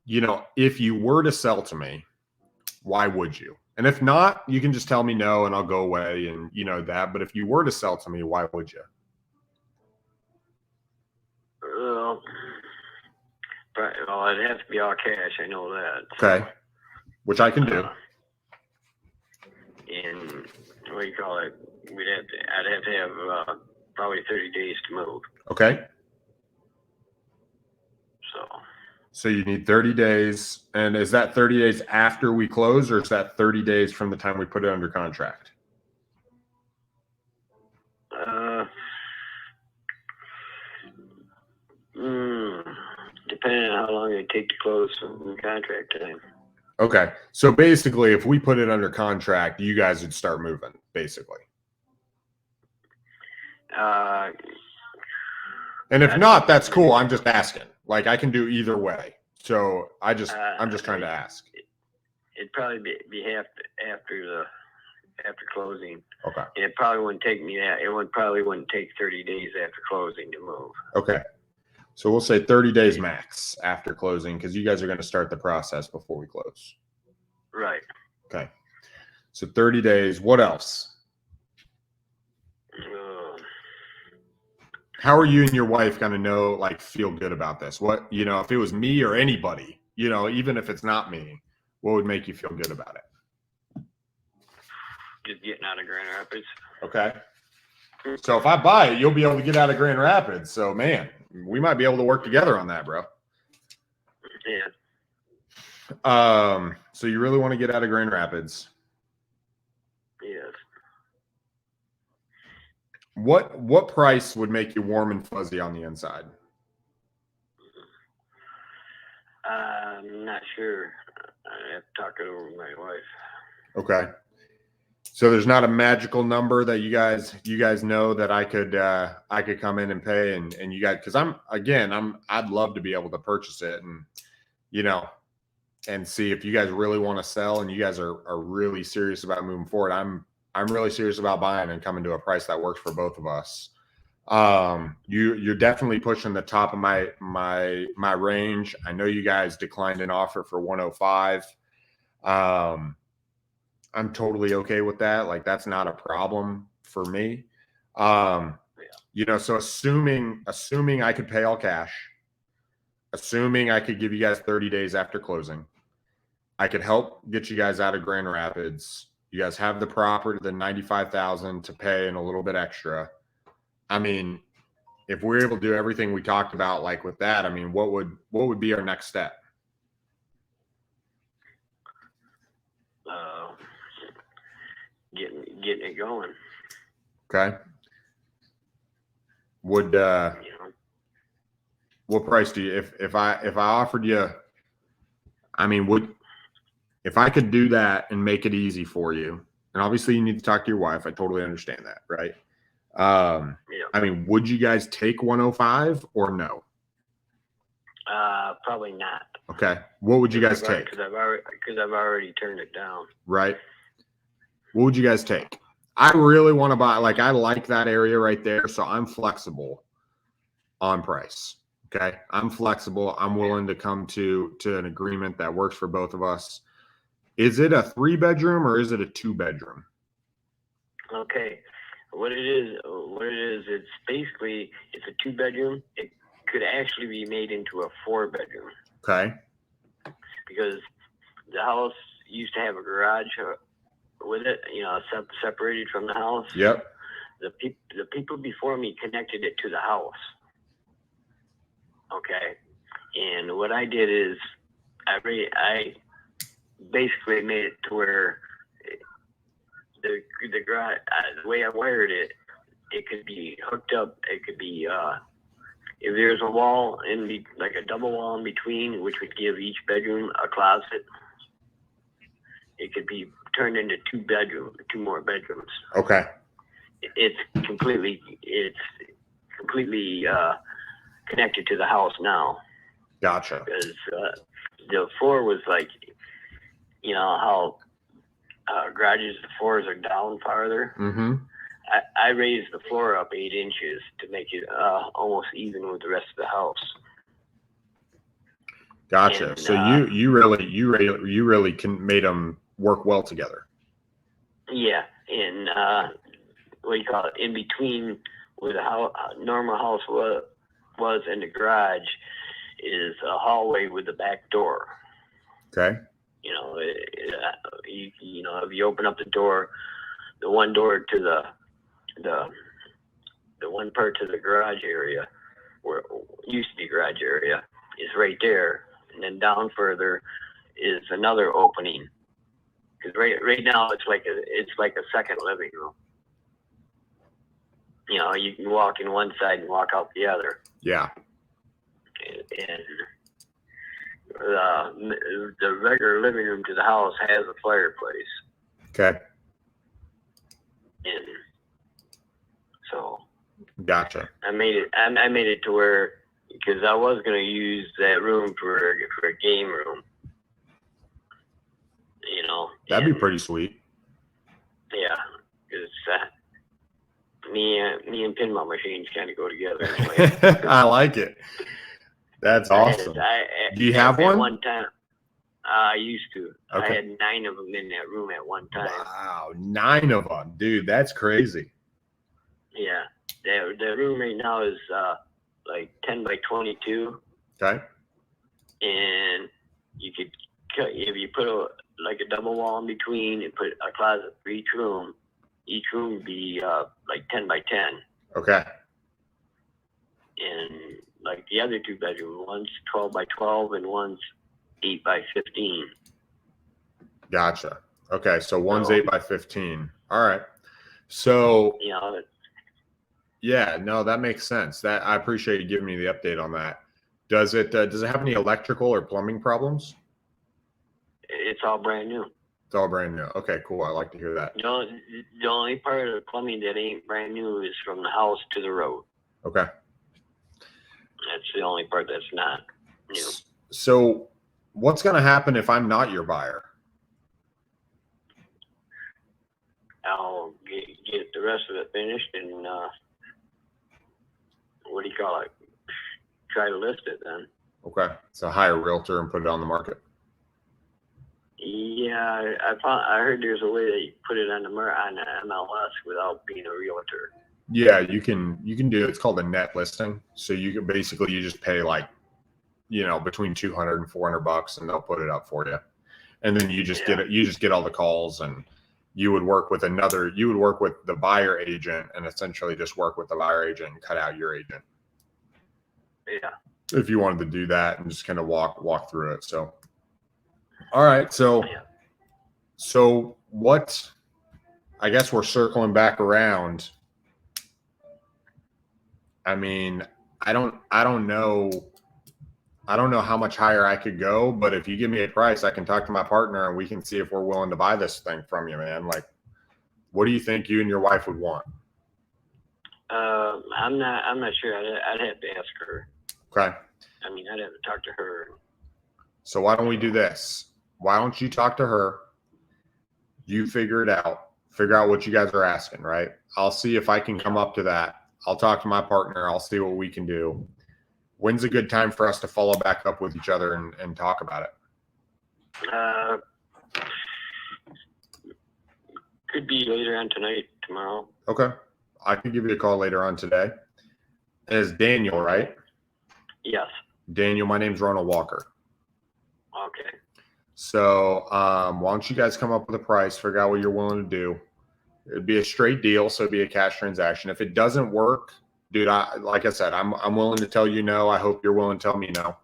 you know, if you were to sell to me, why would you? And if not, you can just tell me no and I'll go away and you know that. But if you were to sell to me, why would you? Well, it'd have to be all cash. I know that. Okay. Which I can do. And what do you call it? I'd have to have probably 30 days to move. Okay. So you need 30 days. And is that 30 days after we close, or is that 30 days from the time we put it under contract? Depending on how long it take to close from contract time. Okay. So basically, if we put it under contract, you guys would start moving, basically. And if not, that's cool. I'm just asking. Like, I can do either way. So I'm just trying to ask. It'd probably be after closing. Okay. And it probably wouldn't take me that. Probably wouldn't take 30 days after closing to move. Okay. So we'll say 30 days max after closing, because you guys are going to start the process before we close. Right. Okay. So 30 days. What else? How are you and your wife going to feel good about this? What, you know, if it was me or anybody, you know, even if it's not me, what would make you feel good about it? Just getting out of Grand Rapids. Okay. So if I buy it, you'll be able to get out of Grand Rapids. So, man, we might be able to work together on that, bro. Yeah. So you really want to get out of Grand Rapids? Yes. What price would make you warm and fuzzy on the inside? I'm not sure. I have to talk it over with my wife. Okay. So there's not a magical number that you guys know that I could come in and pay and you guys, because I'd love to be able to purchase it and and see if you guys really want to sell and you guys are really serious about moving forward. I'm really serious about buying and coming to a price that works for both of us. You're definitely pushing the top of my range. I know you guys declined an offer for 105. I'm totally okay with that. Like, that's not a problem for me. So assuming I could pay all cash, assuming I could give you guys 30 days after closing, I could help get you guys out of Grand Rapids. You guys have the property, the 95,000 to pay and a little bit extra. I mean, if we're able to do everything we talked about, like with that, I mean, what would be our next step? Getting it going. Okay. Would what price do you if I offered you? I mean, if I could do that and make it easy for you, and obviously you need to talk to your wife. I totally understand that, right? I mean, would you guys take 105 or no? Probably not. Okay. What would you guys take? Because I've already turned it down. Right. What would you guys take? I really want to buy, like, I like that area right there, so I'm flexible on price. Okay. I'm flexible. I'm willing to come to an agreement that works for both of us. Is it a 3-bedroom or is it a 2-bedroom? Okay. What it is, it's basically, it's a 2-bedroom. It could actually be made into a 4-bedroom. Okay. Because the house used to have a garage with it, separated from the house. Yep. The people before me connected it to the house. Okay. And what I did is I basically made it to where the garage, the way I wired it, it could be hooked up. It could be, if there's a wall like a double wall in between, which would give each bedroom a closet, it could be turned into 2 more bedrooms. Okay. It's completely connected to the house now. Gotcha. Because the floor was like, how garages, the floors are down farther. Mm-hmm. I raised the floor up 8 inches to make it almost even with the rest of the house. Gotcha. And, so you really made them work well together. Yeah, and what do you call it? In between where the normal house was and the garage is a hallway with the back door. Okay. If you open up the door, the one door to the one part to the garage area, where it used to be garage area, is right there, and then down further is another opening. Because right now it's like a second living room. You can walk in one side and walk out the other. Yeah. And the regular living room to the house has a fireplace. Okay. And so. Gotcha. I made it to where, because I was going to use that room for a game room. That'd be pretty sweet. Yeah, because me and pinball machines kind of go together. I like it. That's awesome. Do you have one? At one time, I used to. Okay. I had 9 of them in that room at one time. Wow, 9 of them, dude. That's crazy. Yeah, the room right now is like 10 by 22. Okay. And you could cut, if you put a double wall in between and put a closet for each room would be like 10 by 10. Okay. And like the other 2 bedroom, one's 12 by 12 and one's 8 by 15. Gotcha. Okay, so one's 8 by 15. All right. So yeah, no, that makes sense. That I appreciate you giving me the update on that. Does it have any electrical or plumbing problems? It's all brand new. It's all brand new. Okay, cool. I like to hear that. The only part of the plumbing that ain't brand new is from the house to the road. Okay. That's the only part that's not new. So what's going to happen if I'm not your buyer? I'll get the rest of it finished and what do you call it? Try to list it then. Okay. So hire a realtor and put it on the market. Yeah, I heard there's a way that you put it on the MLS without being a realtor. Yeah, you can do it. It's called a net listing. So you can basically, you just pay like, between $200 and $400 and they'll put it up for you. And then you just get it. You just get all the calls, and you would work with the buyer agent and essentially just work with the buyer agent and cut out your agent. Yeah. If you wanted to do that and just kind of walk through it. So, all right. So what, I guess we're circling back around. I mean, I don't know how much higher I could go, but if you give me a price, I can talk to my partner and we can see if we're willing to buy this thing from you, man. Like, what do you think you and your wife would want? I'm not sure. I'd have to ask her. Okay. I mean, I'd have to talk to her. So why don't we do this? Why don't you talk to her? You figure it out. Figure out what you guys are asking, right? I'll see if I can come up to that. I'll talk to my partner. I'll see what we can do. When's a good time for us to follow back up with each other and talk about it? Could be later on tonight, tomorrow. Okay. I could give you a call later on today. It's Daniel, right? Yes. Daniel, my name's Ronald Walker. Okay. So why don't you guys come up with a price, figure out what you're willing to do. It'd be a straight deal, so it'd be a cash transaction. If it doesn't work, dude, like I said, I'm willing to tell you no. I hope you're willing to tell me no.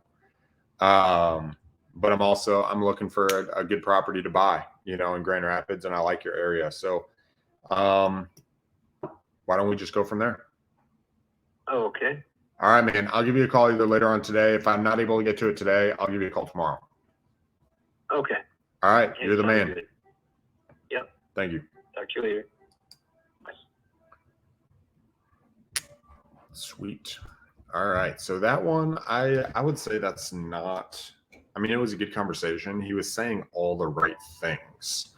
But I'm looking for a good property to buy, in Grand Rapids, and I like your area. So why don't we just go from there? Oh, okay. All right, man. I'll give you a call either later on today. If I'm not able to get to it today, I'll give you a call tomorrow. Okay. All right. You're the man. Good. Yep. Thank you. Talk to you later. Sweet. All right. So that one, I would say that's not, it was a good conversation. He was saying all the right things.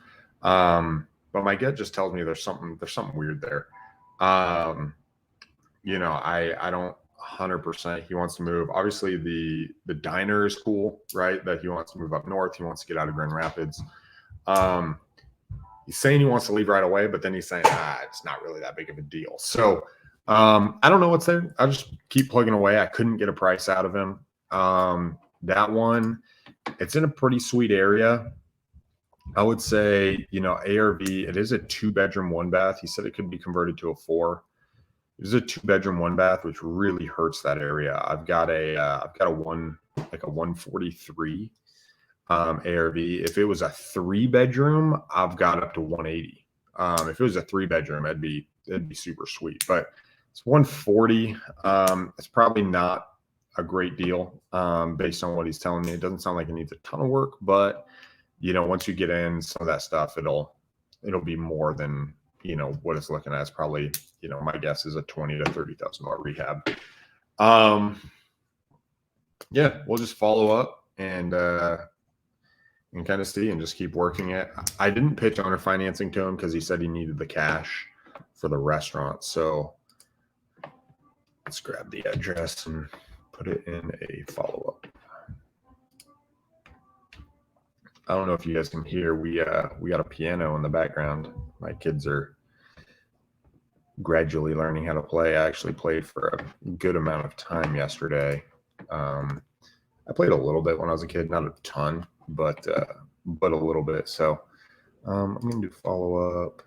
But my gut just tells me there's something weird there. I don't 100%. He wants to move. Obviously the diner is cool, right? That he wants to move up north. He wants to get out of Grand Rapids. He's saying he wants to leave right away, but then he's saying, it's not really that big of a deal. So I don't know what's there. I'll just keep plugging away. I couldn't get a price out of him. That one, it's in a pretty sweet area. I would say, ARV, it is a 2-bedroom, 1-bath. He said it could be converted to a 4. It is a 2-bedroom, 1-bath, which really hurts that area. I've got a 143 ARV. If it was a 3-bedroom, I've got up to 180. If it was a 3-bedroom, it'd be super sweet. But it's 140. It's probably not a great deal based on what he's telling me. It doesn't sound like it needs a ton of work, but once you get in some of that stuff, it'll be more than what it's looking at. It's probably my guess is a $20,000 to $30,000 rehab. Yeah, we'll just follow up and kind of see and just keep working it. I didn't pitch owner financing to him because he said he needed the cash for the restaurant. So let's grab the address and put it in a follow-up. I don't know if you guys can hear. We got a piano in the background. My kids are gradually learning how to play. I actually played for a good amount of time yesterday. I played a little bit when I was a kid, not a ton, but a little bit. So I'm going to do follow-up.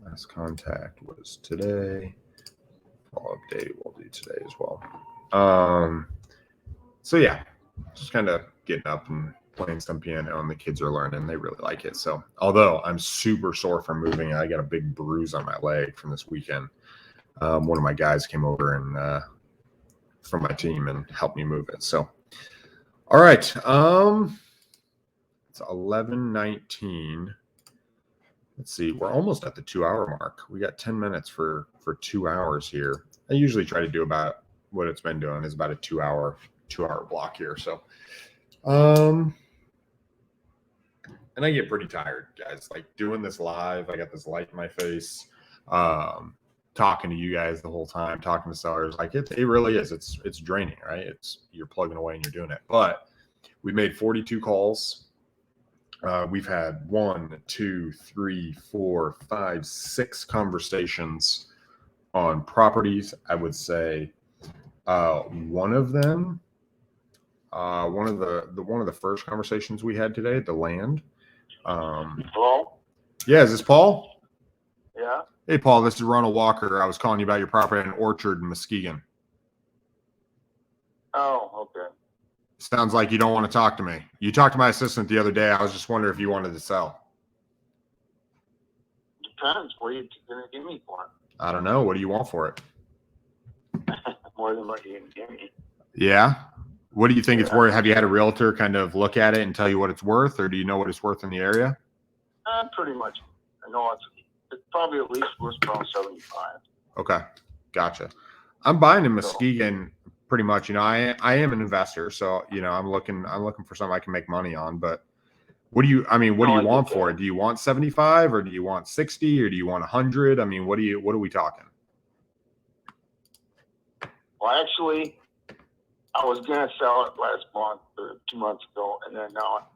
Last contact was today. Follow-up date we'll do today as well. So yeah, just kind of getting up and playing some piano, and the kids are learning. They really like it. So although I'm super sore from moving, I got a big bruise on my leg from this weekend. One of my guys came over and from my team and helped me move it. So all right. Let's It's 11:19. Let's see. We're almost at the 2-hour mark. We got 10 minutes for 2 hours here. I usually try to do about what it's been doing is about a 2-hour block here. So, and I get pretty tired, guys. Like doing this live, I got this light in my face. Talking to you guys the whole time, talking to sellers, like it really is. It's draining, right? You're plugging away and you're doing it. But we made 42 calls. We've had 1, 2, 3, 4, 5, 6 conversations on properties. I would say one of them, one of the first conversations we had today, the land. Hello? Yeah, is this Paul? Yeah. Hey, Paul, this is Ronald Walker. I was calling you about your property in Orchard in Muskegon. Oh, okay. Sounds like you don't want to talk to me. You talked to my assistant the other day. I was just wondering if you wanted to sell. Depends. What are you going to give me for it? I don't know. What do you want for it? More than what you can give me. Yeah. What do you think it's worth? Have you had a realtor kind of look at it and tell you what it's worth, or do you know what it's worth in the area? Pretty much. I know it's probably at least worth around 75. Okay. Gotcha. I'm buying in Muskegon pretty much. I am an investor, so I'm looking for something I can make money on. But what do you want for it? Do you want 75 or do you want 60 or do you want 100? I mean, what are we talking? Well, actually, I was gonna sell it last month or 2 months ago, and then now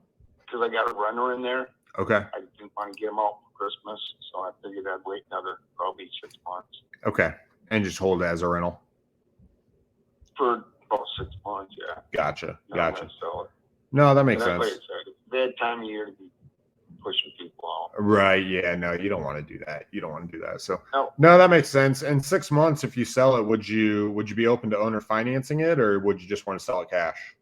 because I got a renter in there, okay, I didn't want to get him out for Christmas, so I figured I'd wait another probably 6 months. Okay, and just hold it as a rental For about 6 months, yeah. Gotcha. Sell it. No, that makes That's sense. like I said, it's a bad time of year to be pushing people out. Right. Yeah. No, you don't want to do that. So No. no, that makes sense. In 6 months, if you sell it, would you be open to owner financing it, or would you just want to sell it cash?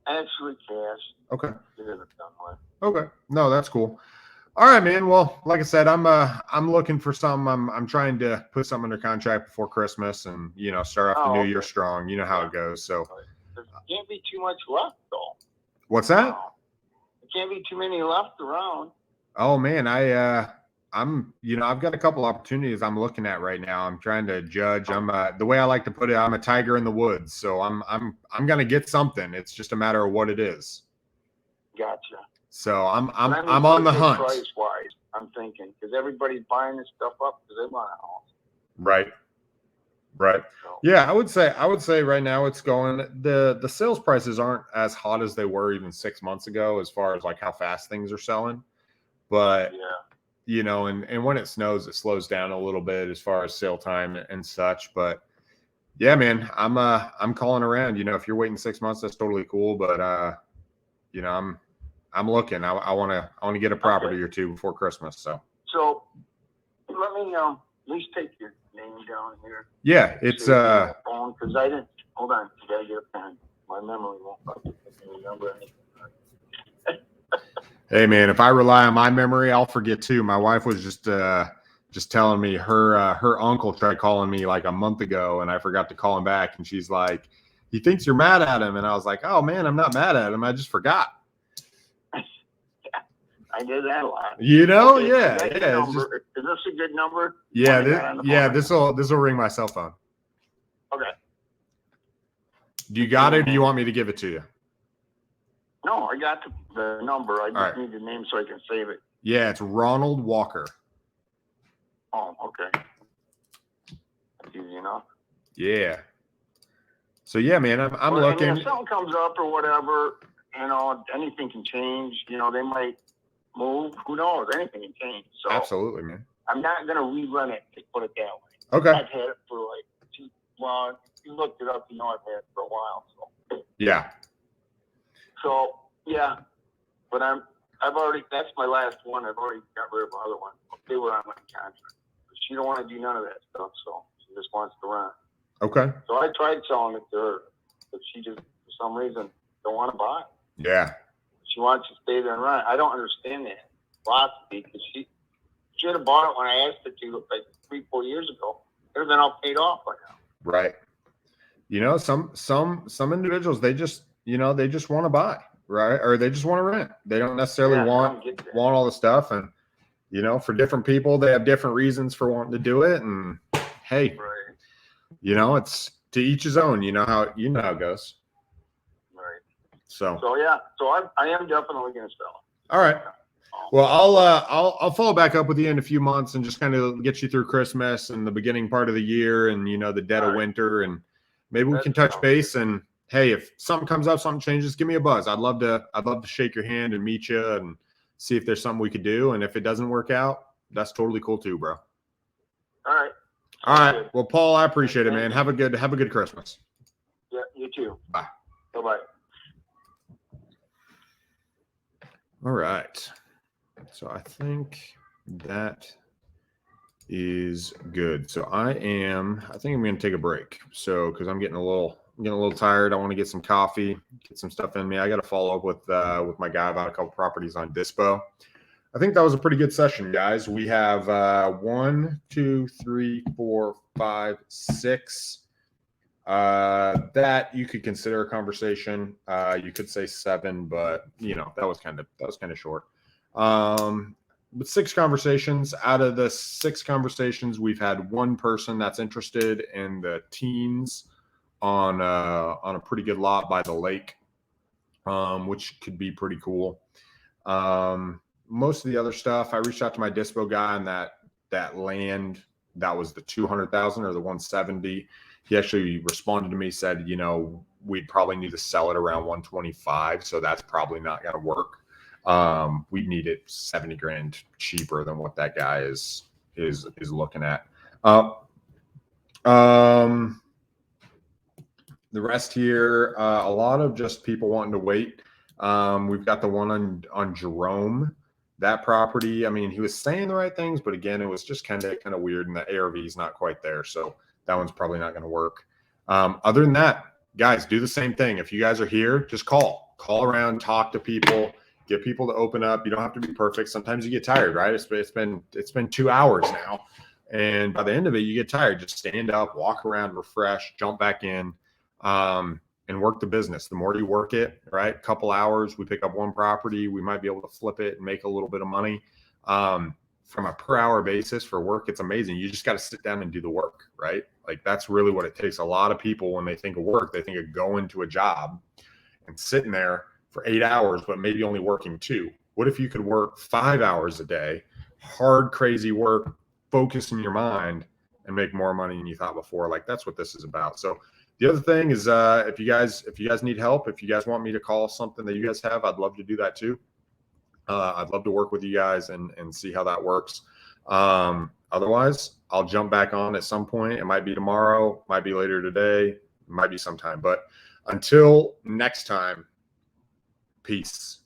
Actually, cash. Okay. Get it done with. Okay. No, that's cool. All right, man. Well, like I said, I'm looking for something. I'm trying to put something under contract before Christmas and, start off the new year strong. You know how it goes. So There can't be too much left, though. what's that? There can't be too many left around. Oh man, I've got a couple opportunities I'm looking at right now. I'm trying to judge. I'm the way I like to put it, I'm a tiger in the woods. So I'm gonna get something. It's just a matter of what it is. Gotcha. So I'm on the hunt. Price wise, I'm thinking because everybody's buying this stuff up because they want a house. Right. So, Yeah, I would say right now it's going. The sales prices aren't as hot as they were even 6 months ago, as far as like how fast things are selling. But yeah. And when it snows, it slows down a little bit as far as sale time and such. But yeah, man, I'm calling around. If you're waiting 6 months, that's totally cool. But I'm looking. I want to get a property or two before Christmas. So let me at least take your name down here. yeah, it's phone because I didn't. Hold on, you gotta get a pen. My memory won't remember anything. Hey man, if I rely on my memory, I'll forget too. My wife was just telling me her uncle tried calling me like a month ago, and I forgot to call him back. And she's like, "He thinks you're mad at him," and I was like, "Oh man, I'm not mad at him. I just forgot." I did that a lot. Okay, yeah. Is this a good number? Yeah, this will ring my cell phone. Okay. Do you got it? Or do you want me to give it to you? No, I got the number. I just need the name so I can save it. Yeah, it's Ronald Walker. Oh, okay. That's easy enough. Yeah. So yeah, man, I'm looking. If something comes up or whatever, anything can change. They might move. Who knows? Anything can change. So absolutely, man. I'm not gonna rerun it. To put it that way. Okay. I've had it for if you looked it up, I've had it for a while. So yeah. So yeah, but that's my last one. I've already got rid of the other one. They were on my contract. But she don't want to do none of that stuff, so she just wants to run. Okay. So I tried selling it to her, but she just for some reason don't want to buy it. Yeah. She wants to stay there and run it. I don't understand that philosophy because she should have bought it when I asked her to like 3-4 years ago. It would have been all paid off by now. Right. Some individuals, they just want to buy. right? Or they just want to rent. They don't necessarily want all the stuff. And, you know, for different people, they have different reasons for wanting to do it. And hey, Right. you know, it's to each his own. You know how it goes. Right. So yeah. So I am definitely going to sell. All right. Well, I'll follow back up with you in a few months and just kind of get you through Christmas and the beginning part of the year and, you know, the dead of winter, and maybe we can touch base. And hey, if something comes up, something changes, give me a buzz. I'd love to shake your hand and meet you and see if there's something we could do. And if it doesn't work out, that's totally cool too, bro. All right. All right. Well, Paul, I appreciate it, man. Have a good Christmas. Yeah, you too. Bye. Bye-bye. All right. So I think that is good. So I think I'm going to take a break. So, cause I'm getting a little tired. I want to get some coffee, get some stuff in me. I got to follow up with my guy about a couple properties on Dispo. I think that was a pretty good session, guys. We have 1, 2, 3, 4, 5, 6 that you could consider a conversation. You could say 7, but you know, that was kind of short. But 6 conversations. Out of the 6 conversations, we've had 1 person that's interested in the teens on a pretty good lot by the lake, which could be pretty cool. Most of the other stuff, I reached out to my Dispo guy on that land that was the 200,000 or the 170. He actually responded to me, said, you know, we'd probably need to sell it around 125, so that's probably not going to work. We need it 70 grand cheaper than what that guy is looking at. The rest here, a lot of just people wanting to wait. We've got the one on Jerome. That property, I mean, he was saying the right things, but again, it was just kind of weird, and the ARV is not quite there, so that one's probably not going to work. Other than that, guys, do the same thing. If you guys are here, just call around, talk to people, get people to open up. You don't have to be perfect. Sometimes you get tired, right? It's been 2 hours now, and by the end of it, you get tired. Just stand up, walk around, refresh, jump back in, and work the business. The more you work it, right? A couple hours, we pick up 1 property, we might be able to flip it and make a little bit of money. From a per hour basis for work, it's amazing. You just got to sit down and do the work, right? Like that's really what it takes. A lot of people, when they think of work, they think of going to a job and sitting there for 8 hours, but maybe only working 2. What if you could work 5 hours a day, hard, crazy work, focus in your mind, and make more money than you thought before? Like that's what this is about. So the other thing is, if you guys need help, if you guys want me to call something that you guys have, I'd love to do that too. I'd love to work with you guys and see how that works. Otherwise, I'll jump back on at some point. It might be tomorrow, might be later today, might be sometime. But until next time, peace.